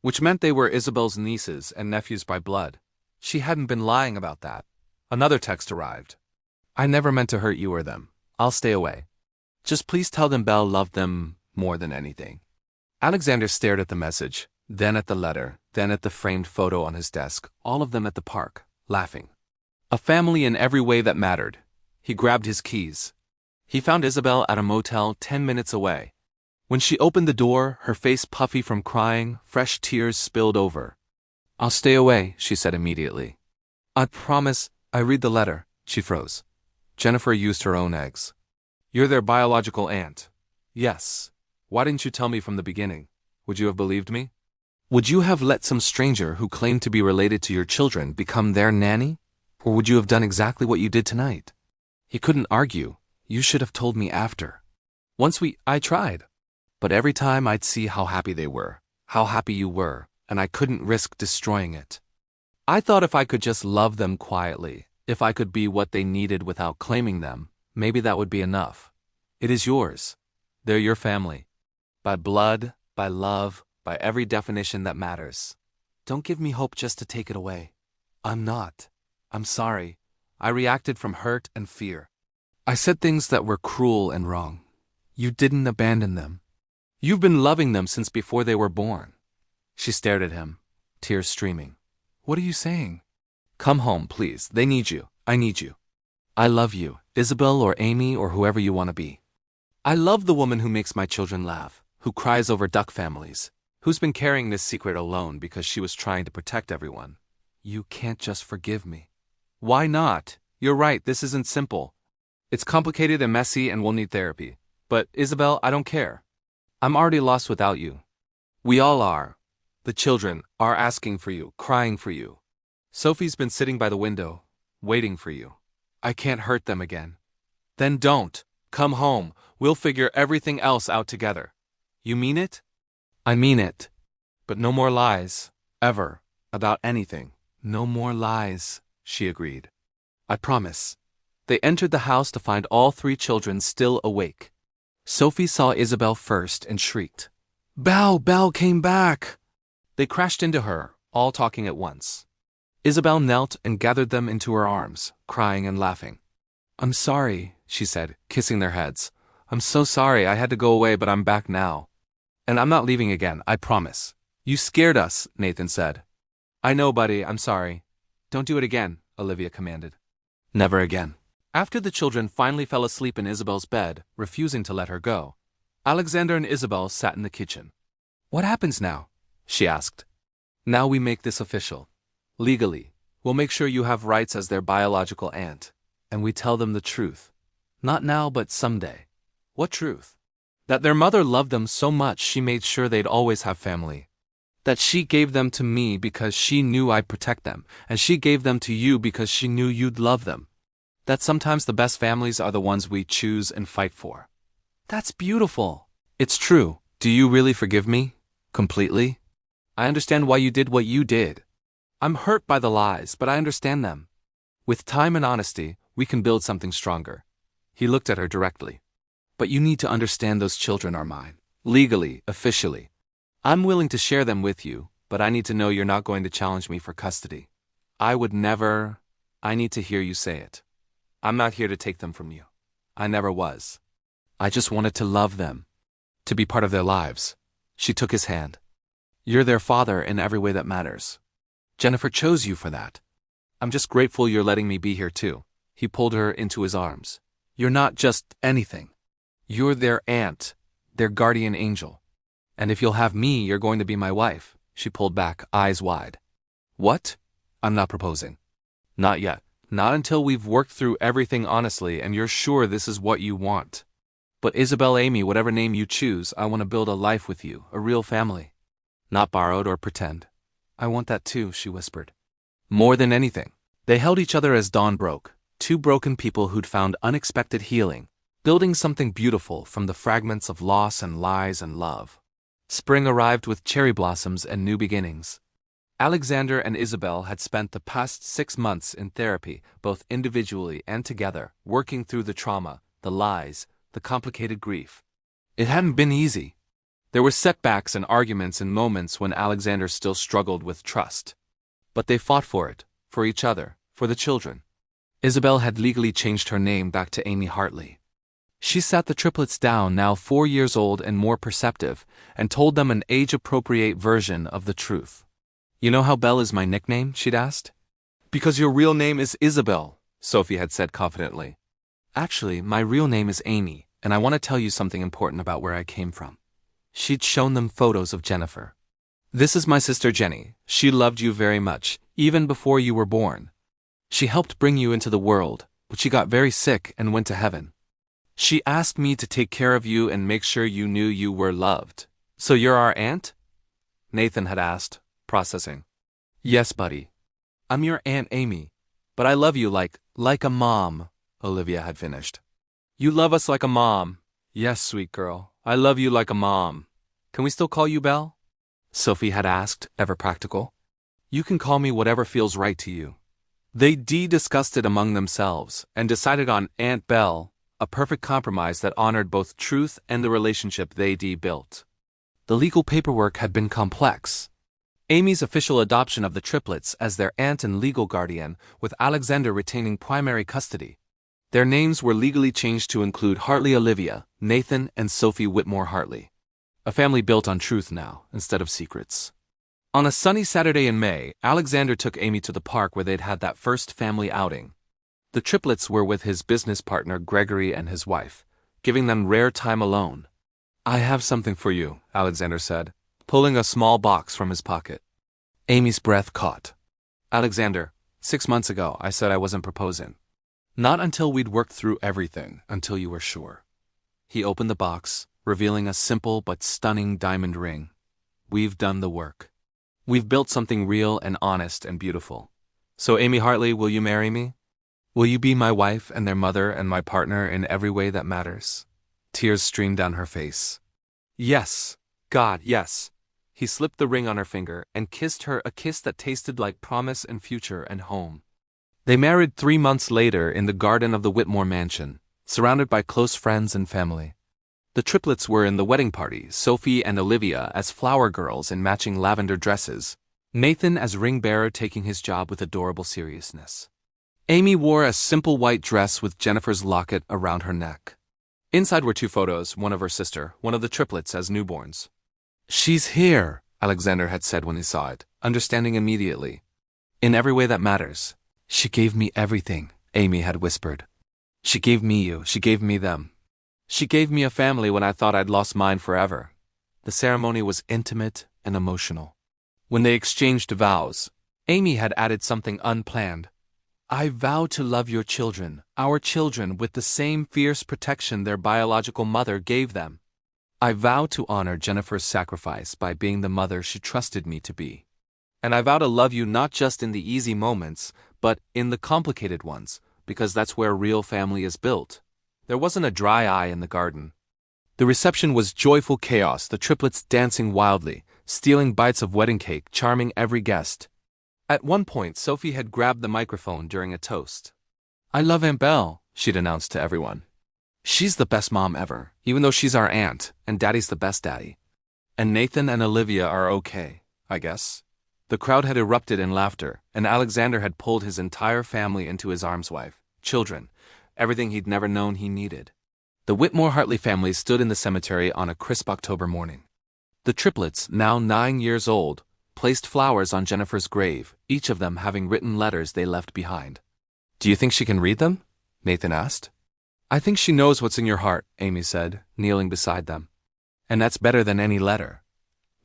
which meant they were Isabel's nieces and nephews by blood. She hadn't been lying about that. Another text arrived. I never meant to hurt you or them. I'll stay away. Just please tell them Belle loved them more than anything. Alexander stared at the message, then at the letter, then at the framed photo on his desk, all of them at the park, laughing. A family in every way that mattered. He grabbed his keys. He found Isabel at a motel 10 minutes away. When she opened the door, her face puffy from crying, fresh tears spilled over. I'll stay away, she said immediately. I promise. I read the letter. She froze. Jennifer used her own eggs. You're their biological aunt. Yes. Why didn't you tell me from the beginning? Would you have believed me? Would you have let some stranger who claimed to be related to your children become their nanny? Or would you have done exactly what you did tonight? He couldn't argue. You should have told me after. I tried. But every time I'd see how happy they were, how happy you were, and I couldn't risk destroying it. I thought if I could just love them quietly, if I could be what they needed without claiming them, maybe that would be enough. It is yours. They're your family. By blood, by love, by every definition that matters. Don't give me hope just to take it away. I'm not. I'm sorry. I reacted from hurt and fear. I said things that were cruel and wrong. You didn't abandon them. You've been loving them since before they were born. She stared at him, tears streaming. What are you saying? Come home, please. They need you. I need you. I love you, Isabel or Amy or whoever you want to be. I love the woman who makes my children laugh, who cries over duck families, who's been carrying this secret alone because she was trying to protect everyone. You can't just forgive me. Why not? You're right, this isn't simple. It's complicated and messy and we'll need therapy. But, Isabel, I don't care. I'm already lost without you. We all are. The children are asking for you, crying for you. Sophie's been sitting by the window, waiting for you. I can't hurt them again. Then don't. Come home. We'll figure everything else out together. You mean it? I mean it. But no more lies. Ever. About anything. No more lies, she agreed. I promise. They entered the house to find all three children still awake. Sophie saw Isabel first and shrieked. Belle came back! They crashed into her, all talking at once. Isabel knelt and gathered them into her arms, crying and laughing. I'm sorry, she said, kissing their heads. I'm so sorry, I had to go away, but I'm back now. And I'm not leaving again, I promise. You scared us, Nathan said. I know, buddy, I'm sorry. Don't do it again, Olivia commanded. Never again. After the children finally fell asleep in Isabel's bed, refusing to let her go, Alexander and Isabel sat in the kitchen. What happens now? She asked. Now we make this official. Legally, we'll make sure you have rights as their biological aunt, and we tell them the truth. Not now, but someday. What truth? That their mother loved them so much she made sure they'd always have family. That she gave them to me because she knew I'd protect them, and she gave them to you because she knew you'd love them. That sometimes the best families are the ones we choose and fight for. That's beautiful. It's true. Do you really forgive me? Completely? I understand why you did what you did. I'm hurt by the lies, but I understand them. With time and honesty, we can build something stronger. He looked at her directly. But you need to understand those children are mine. Legally, officially. I'm willing to share them with you, but I need to know you're not going to challenge me for custody. I would never. I need to hear you say it. I'm not here to take them from you. I never was. I just wanted to love them. To be part of their lives. She took his hand. You're their father in every way that matters. Jennifer chose you for that. I'm just grateful you're letting me be here too. He pulled her into his arms. You're not just anything. You're their aunt, their guardian angel. And if you'll have me, you're going to be my wife. She pulled back, eyes wide. What? I'm not proposing. Not yet. Not until we've worked through everything honestly and you're sure this is what you want. But Isabel, Amy, whatever name you choose, I want to build a life with you, a real family. Not borrowed or pretend. I want that too, she whispered. More than anything. They held each other as dawn broke, two broken people who'd found unexpected healing, building something beautiful from the fragments of loss and lies and love. Spring arrived with cherry blossoms and new beginnings. Alexander and Isabel had spent the past 6 months in therapy, both individually and together, working through the trauma, the lies, the complicated grief. It hadn't been easy. There were setbacks and arguments and moments when Alexander still struggled with trust. But they fought for it, for each other, for the children. Isabel had legally changed her name back to Amy Hartley. She sat the triplets down, now 4 years old and more perceptive, and told them an age-appropriate version of the truth. You know how Belle is my nickname? She'd asked. Because your real name is Isabel, Sophie had said confidently. Actually, my real name is Amy, and I want to tell you something important about where I came from. She'd shown them photos of Jennifer. This is my sister Jenny. She loved you very much, even before you were born. She helped bring you into the world, but she got very sick and went to heaven. She asked me to take care of you and make sure you knew you were loved. So you're our aunt? Nathan had asked, processing. Yes, buddy. I'm your Aunt Amy. But I love you like a mom, Olivia had finished. You love us like a mom. Yes, sweet girl. I love you like a mom. Can we still call you Belle? Sophie had asked, ever practical. You can call me whatever feels right to you. They discussed it among themselves and decided on Aunt Belle, a perfect compromise that honored both truth and the relationship they built. The legal paperwork had been complex. Amy's official adoption of the triplets as their aunt and legal guardian, with Alexander retaining primary custody. Their names were legally changed to include Hartley Olivia, Nathan, and Sophie Whitmore Hartley. A family built on truth now, instead of secrets. On a sunny Saturday in May, Alexander took Amy to the park where they'd had that first family outing. The triplets were with his business partner Gregory and his wife, giving them rare time alone. I have something for you, Alexander said, pulling a small box from his pocket. Amy's breath caught. Alexander, 6 months ago I said I wasn't proposing. Not until we'd worked through everything, until you were sure. He opened the box, revealing a simple but stunning diamond ring. We've done the work. We've built something real and honest and beautiful. So Amy Hartley, will you marry me? Will you be my wife and their mother and my partner in every way that matters? Tears streamed down her face. Yes. God, yes. He slipped the ring on her finger and kissed her, a kiss that tasted like promise and future and home. They married 3 months later in the garden of the Whitmore mansion, surrounded by close friends and family. The triplets were in the wedding party, Sophie and Olivia as flower girls in matching lavender dresses, Nathan as ring bearer taking his job with adorable seriousness. Amy wore a simple white dress with Jennifer's locket around her neck. Inside were 2 photos, one of her sister, one of the triplets as newborns. She's here, Alexander had said when he saw it, understanding immediately. In every way that matters. She gave me everything, Amy had whispered. She gave me you, she gave me them. She gave me a family when I thought I'd lost mine forever. The ceremony was intimate and emotional. When they exchanged vows, Amy had added something unplanned. I vow to love your children, our children, with the same fierce protection their biological mother gave them. I vow to honor Jennifer's sacrifice by being the mother she trusted me to be. And I vow to love you not just in the easy moments, but in the complicated ones, because that's where real family is built. There wasn't a dry eye in the garden. The reception was joyful chaos, the triplets dancing wildly, stealing bites of wedding cake, charming every guest. At one point, Sophie had grabbed the microphone during a toast. I love Aunt Belle, she'd announced to everyone. She's the best mom ever, even though she's our aunt, and Daddy's the best daddy. And Nathan and Olivia are okay, I guess. The crowd had erupted in laughter, and Alexander had pulled his entire family into his arms, wife, children, everything he'd never known he needed. The Whitmore-Hartley family stood in the cemetery on a crisp October morning. The triplets, now 9 years old, placed flowers on Jennifer's grave, each of them having written letters they left behind. Do you think she can read them? Nathan asked. I think she knows what's in your heart, Amy said, kneeling beside them. And that's better than any letter.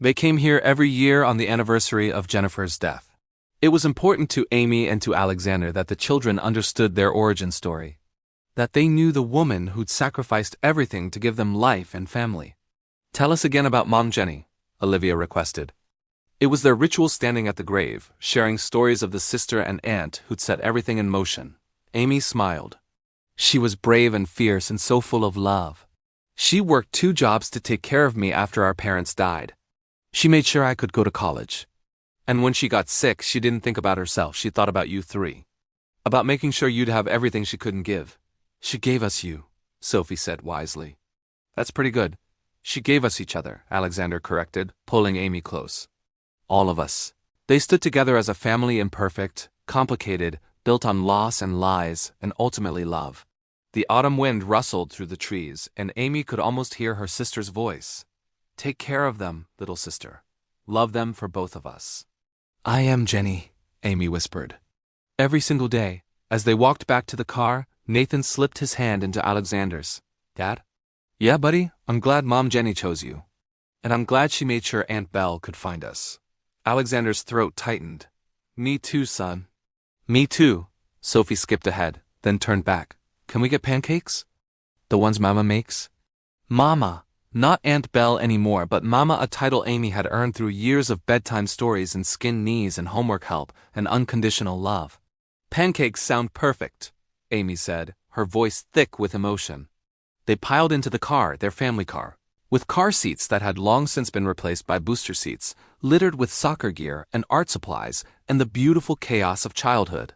They came here every year on the anniversary of Jennifer's death. It was important to Amy and to Alexander that the children understood their origin story, that they knew the woman who'd sacrificed everything to give them life and family. Tell us again about Mom Jenny, Olivia requested. It was their ritual standing at the grave, sharing stories of the sister and aunt who'd set everything in motion. Amy smiled. She was brave and fierce and so full of love. She worked 2 jobs to take care of me after our parents died. She made sure I could go to college. And when she got sick, she didn't think about herself, she thought about you 3. About making sure you'd have everything she couldn't give. She gave us you, Sophie said wisely. That's pretty good. She gave us each other, Alexander corrected, pulling Amy close. All of us. They stood together as a family, imperfect, complicated, built on loss and lies, and ultimately love. The autumn wind rustled through the trees, and Amy could almost hear her sister's voice. Take care of them, little sister. Love them for both of us. I am Jenny, Amy whispered. Every single day, as they walked back to the car, Nathan slipped his hand into Alexander's. Dad? Yeah, buddy, I'm glad Mom Jenny chose you. And I'm glad she made sure Aunt Belle could find us. Alexander's throat tightened. Me too, son. Me too. Sophie skipped ahead, then turned back. Can we get pancakes? The ones Mama makes? Mama. Not Aunt Belle anymore, but Mama, a title Amy had earned through years of bedtime stories and skinned knees and homework help and unconditional love. Pancakes sound perfect, Amy said, her voice thick with emotion. They piled into the car, their family car, with car seats that had long since been replaced by booster seats, littered with soccer gear and art supplies and the beautiful chaos of childhood.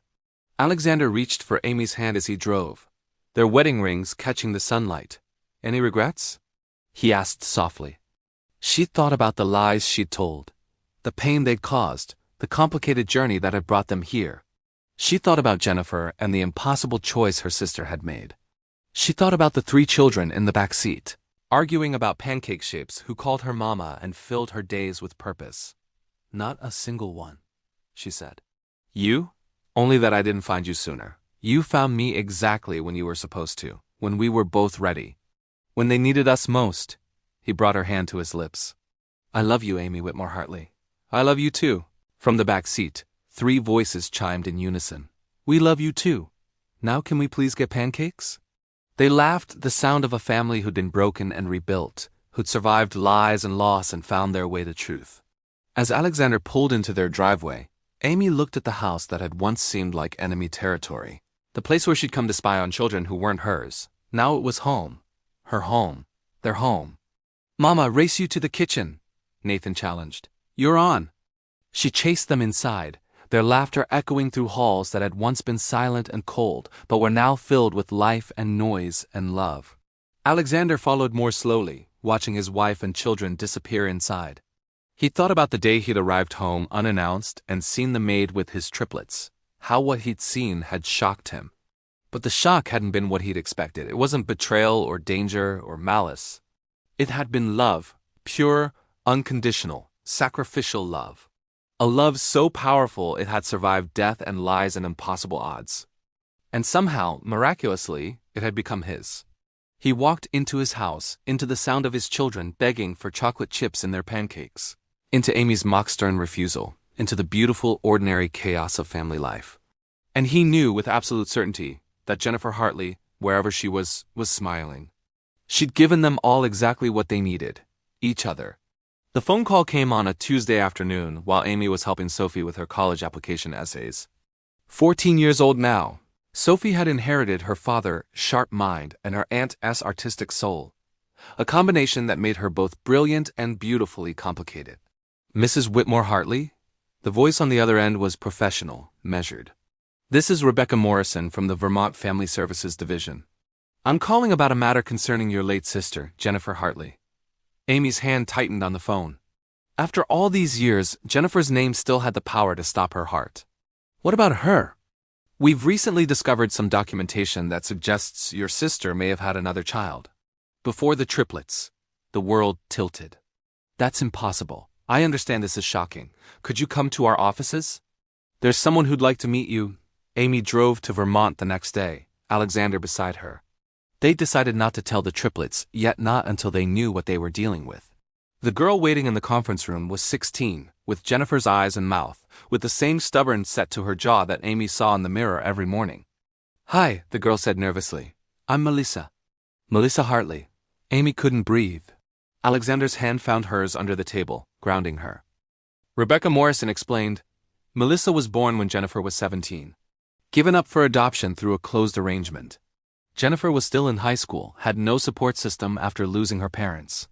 Alexander reached for Amy's hand as he drove, their wedding rings catching the sunlight. Any regrets? He asked softly. She thought about the lies she'd told, the pain they'd caused, the complicated journey that had brought them here. She thought about Jennifer and the impossible choice her sister had made. She thought about the 3 children in the back seat, arguing about pancake shapes, who called her Mama and filled her days with purpose. Not a single one, she said. You? Only that I didn't find you sooner. You found me exactly when you were supposed to, when we were both ready. When they needed us most. He brought her hand to his lips. I love you, Amy Whitmore Hartley. I love you too. From the back seat, 3 voices chimed in unison. We love you too. Now can we please get pancakes? They laughed, the sound of a family who'd been broken and rebuilt, who'd survived lies and loss and found their way to truth. As Alexander pulled into their driveway, Amy looked at the house that had once seemed like enemy territory. The place where she'd come to spy on children who weren't hers. Now it was home. Her home. Their home. "Mama, race you to the kitchen," Nathan challenged. "You're on." She chased them inside, their laughter echoing through halls that had once been silent and cold, but were now filled with life and noise and love. Alexander followed more slowly, watching his wife and children disappear inside. He thought about the day he'd arrived home unannounced and seen the maid with his triplets, how what he'd seen had shocked him. But the shock hadn't been what he'd expected. It wasn't betrayal or danger or malice. It had been love, pure, unconditional, sacrificial love. A love so powerful it had survived death and lies and impossible odds. And somehow, miraculously, it had become his. He walked into his house, into the sound of his children begging for chocolate chips in their pancakes, into Amy's mock-stern refusal, into the beautiful, ordinary chaos of family life. And he knew with absolute certainty that Jennifer Hartley, wherever she was smiling. She'd given them all exactly what they needed, each other. The phone call came on a Tuesday afternoon while Amy was helping Sophie with her college application essays. 14 years old now, Sophie had inherited her father's sharp mind and her aunt's artistic soul, a combination that made her both brilliant and beautifully complicated. "Mrs. Whitmore Hartley?" The voice on the other end was professional, measured. "This is Rebecca Morrison from the Vermont Family Services Division. I'm calling about a matter concerning your late sister, Jennifer Hartley." Amy's hand tightened on the phone. After all these years, Jennifer's name still had the power to stop her heart. "What about her?" "We've recently discovered some documentation that suggests your sister may have had another child. Before the triplets." The world tilted. "That's impossible. I understand this is shocking. Could you come to our offices?" "There's someone who'd like to meet you." Amy drove to Vermont the next day, Alexander beside her. They decided not to tell the triplets, yet not until they knew what they were dealing with. The girl waiting in the conference room was 16, with Jennifer's eyes and mouth, with the same stubborn set to her jaw that Amy saw in the mirror every morning. "Hi," the girl said nervously. "I'm Melissa." "Melissa Hartley." Amy couldn't breathe. Alexander's hand found hers under the table, grounding her. Rebecca Morrison explained, "Melissa was born when Jennifer was 17. Given up for adoption through a closed arrangement. Jennifer was still in high school, had no support system after losing her parents.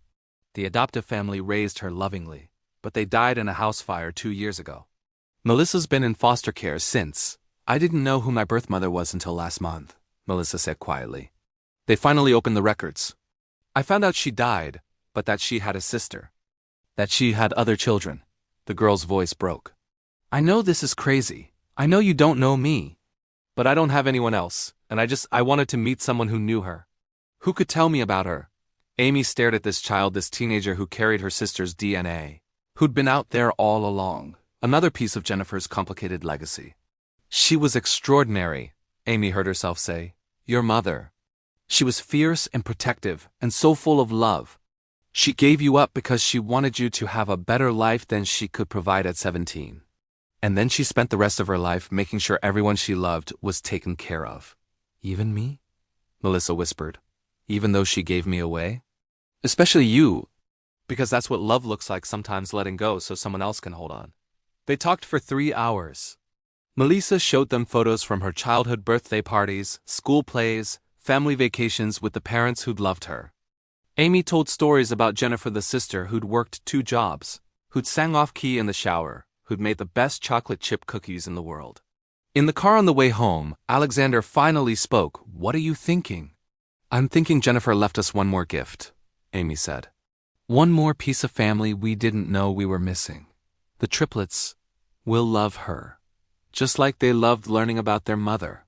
The adoptive family raised her lovingly, but they died in a house fire 2 years ago. Melissa's been in foster care since. I didn't know who my birth mother was until last month," Melissa said quietly. "They finally opened the records. I found out she died, but that she had a sister. That she had other children." The girl's voice broke. "I know this is crazy. I know you don't know me. But I don't have anyone else, and I wanted to meet someone who knew her. Who could tell me about her?" Amy stared at this teenager who carried her sister's DNA, who'd been out there all along, another piece of Jennifer's complicated legacy. "She was extraordinary," Amy heard herself say. "Your mother. She was fierce and protective, and so full of love. She gave you up because she wanted you to have a better life than she could provide at 17. And then she spent the rest of her life making sure everyone she loved was taken care of." "Even me?" Melissa whispered. "Even though she gave me away?" "Especially you. Because that's what love looks like, sometimes letting go so someone else can hold on." They talked for 3 hours. Melissa showed them photos from her childhood birthday parties, school plays, family vacations with the parents who'd loved her. Amy told stories about Jennifer the sister who'd worked 2 jobs, who'd sang off-key in the shower, who'd made the best chocolate chip cookies in the world. In the car on the way home, Alexander finally spoke. "What are you thinking?" "I'm thinking Jennifer left us one more gift," Amy said. "One more piece of family we didn't know we were missing. The triplets will love her, just like they loved learning about their mother.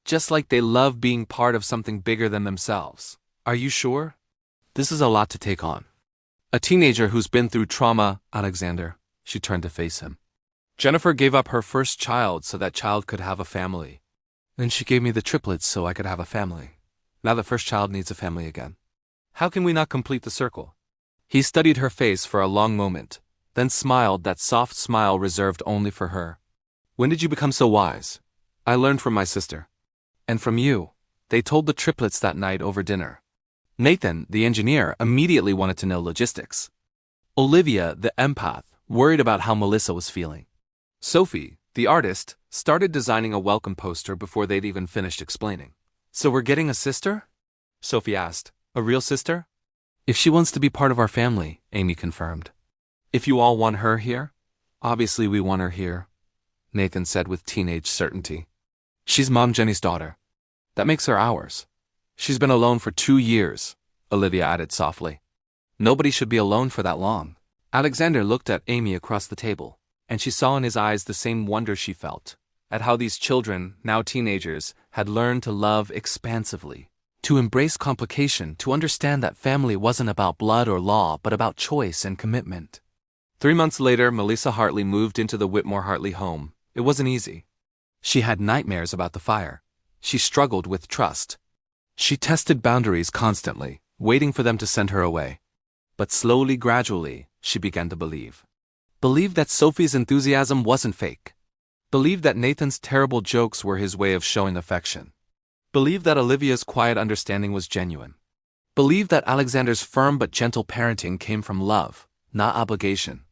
Just like they love being part of something bigger than themselves. Are you sure?" "This is a lot to take on. A teenager who's been through trauma, Alexander." She turned to face him. "Jennifer gave up her first child so that child could have a family. Then she gave me the triplets so I could have a family. Now the first child needs a family again. How can we not complete the circle?" He studied her face for a long moment, then smiled, that soft smile reserved only for her. "When did you become so wise?" "I learned from my sister. And from you." They told the triplets that night over dinner. Nathan, the engineer, immediately wanted to know logistics. Olivia, the empath, worried about how Melissa was feeling. Sophie, The artist started designing a welcome poster before they'd even finished explaining. So we're getting a sister? Sophie asked. A real sister? If she wants to be part of our family, Amy confirmed. If you all want her here? Obviously we want her here, Nathan said with teenage certainty. She's Mom Jenny's daughter. That makes her ours. She's been alone for 2 years, Olivia added softly. Nobody should be alone for that long. Alexander looked at Amy across the table, and she saw in his eyes the same wonder she felt, at how these children, now teenagers, had learned to love expansively, to embrace complication, to understand that family wasn't about blood or law, but about choice and commitment. 3 months later, Melissa Hartley moved into the Whitmore Hartley home. It wasn't easy. She had nightmares about the fire. She struggled with trust. She tested boundaries constantly, waiting for them to send her away. But slowly, gradually, she began to believe. Believed that Sophie's enthusiasm wasn't fake. Believed that Nathan's terrible jokes were his way of showing affection. Believed that Olivia's quiet understanding was genuine. Believed that Alexander's firm but gentle parenting came from love, not obligation.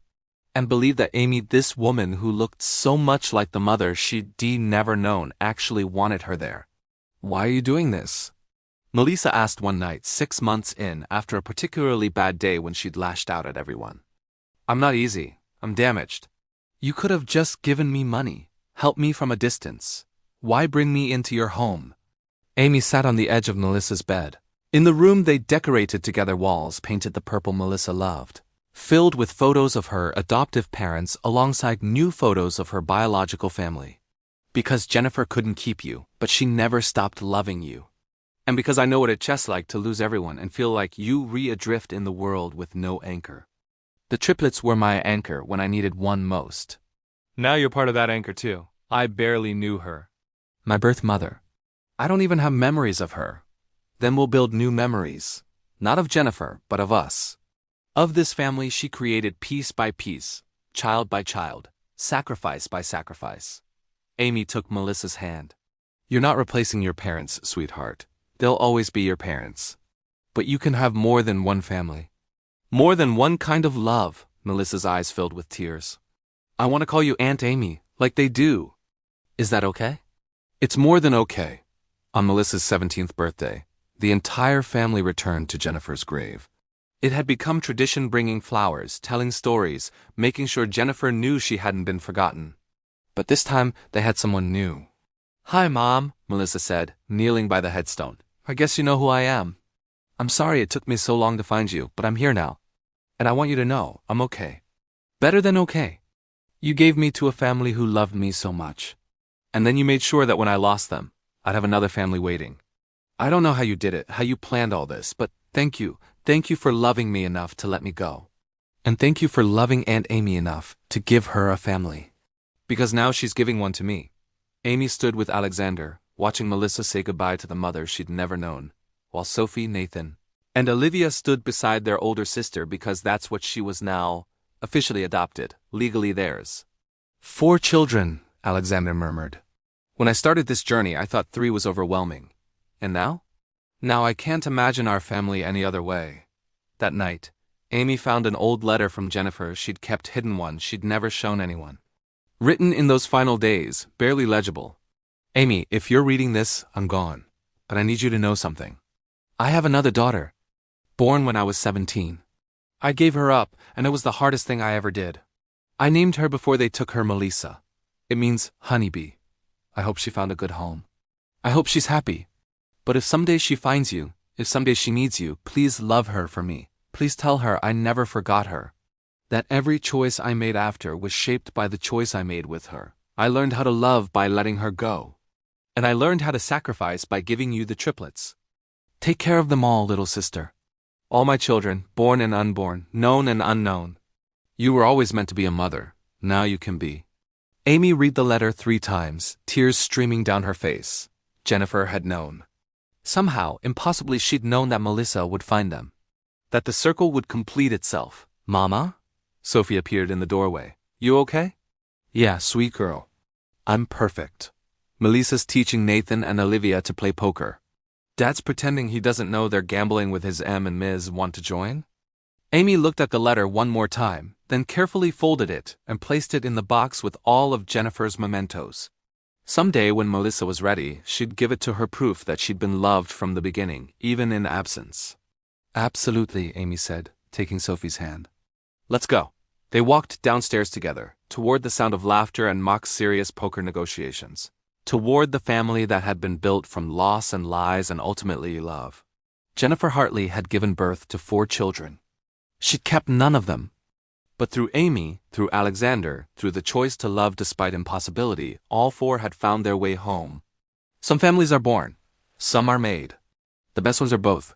And believed that Amy, this woman who looked so much like the mother she'd never known, actually wanted her there. Why are you doing this? Melissa asked one night, 6 months in, after a particularly bad day when she'd lashed out at everyone. I'm not easy. I'm damaged. You could have just given me money, helped me from a distance. Why bring me into your home? Amy sat on the edge of Melissa's bed. In the room they decorated together, walls painted the purple Melissa loved, filled with photos of her adoptive parents alongside new photos of her biological family. Because Jennifer couldn't keep you, but she never stopped loving you. And because I know what it's like to lose everyone and feel like you adrift in the world with no anchor. The triplets were my anchor when I needed one most. Now you're part of that anchor too. I barely knew her. My birth mother. I don't even have memories of her. Then we'll build new memories. Not of Jennifer, but of us. Of this family she created piece by piece, child by child, sacrifice by sacrifice. Amy took Melissa's hand. You're not replacing your parents, sweetheart. They'll always be your parents. But you can have more than one family. More than one kind of love, Melissa's eyes filled with tears. I want to call you Aunt Amy, like they do. Is that okay? It's more than okay. On Melissa's 17th birthday, the entire family returned to Jennifer's grave. It had become tradition, bringing flowers, telling stories, making sure Jennifer knew she hadn't been forgotten. But this time, they had someone new. Hi, Mom, Melissa said, kneeling by the headstone. I guess you know who I am. I'm sorry it took me so long to find you, but I'm here now. And I want you to know, I'm okay. Better than okay. You gave me to a family who loved me so much. And then you made sure that when I lost them, I'd have another family waiting. I don't know how you did it, how you planned all this, but thank you. Thank you for loving me enough to let me go. And thank you for loving Aunt Amy enough to give her a family. Because now she's giving one to me. Amy stood with Alexander, watching Melissa say goodbye to the mother she'd never known, while Sophie, Nathan, and Olivia stood beside their older sister because that's what she was now, officially adopted, legally theirs. 4 children, Alexander murmured. When I started this journey, I thought 3 was overwhelming. And now? Now I can't imagine our family any other way. That night, Amy found an old letter from Jennifer she'd kept hidden, one she'd never shown anyone. Written in those final days, barely legible. Amy, if you're reading this, I'm gone. But I need you to know something. I have another daughter. Born when I was 17. I gave her up, and it was the hardest thing I ever did. I named her before they took her Melissa. It means honeybee. I hope she found a good home. I hope she's happy. But if someday she finds you, if someday she needs you, please love her for me. Please tell her I never forgot her. That every choice I made after was shaped by the choice I made with her. I learned how to love by letting her go. And I learned how to sacrifice by giving you the triplets. Take care of them all, little sister. All my children, born and unborn, known and unknown. You were always meant to be a mother. Now you can be. Amy read the letter 3 times, tears streaming down her face. Jennifer had known. Somehow, impossibly, she'd known that Melissa would find them. That the circle would complete itself. Mama? Sophie appeared in the doorway. You okay? Yeah, sweet girl. I'm perfect. Melissa's teaching Nathan and Olivia to play poker. Dad's pretending he doesn't know they're gambling with his M and Ms. Want to join? Amy looked at the letter one more time, then carefully folded it and placed it in the box with all of Jennifer's mementos. Someday when Melissa was ready, she'd give it to her, proof that she'd been loved from the beginning, even in absence. Absolutely, Amy said, taking Sophie's hand. Let's go. They walked downstairs together, toward the sound of laughter and mock-serious poker negotiations. Toward the family that had been built from loss and lies and ultimately love. Jennifer Hartley had given birth to 4 children. She'd kept none of them. But through Amy, through Alexander, through the choice to love despite impossibility, all 4 had found their way home. Some families are born. Some are made. The best ones are both.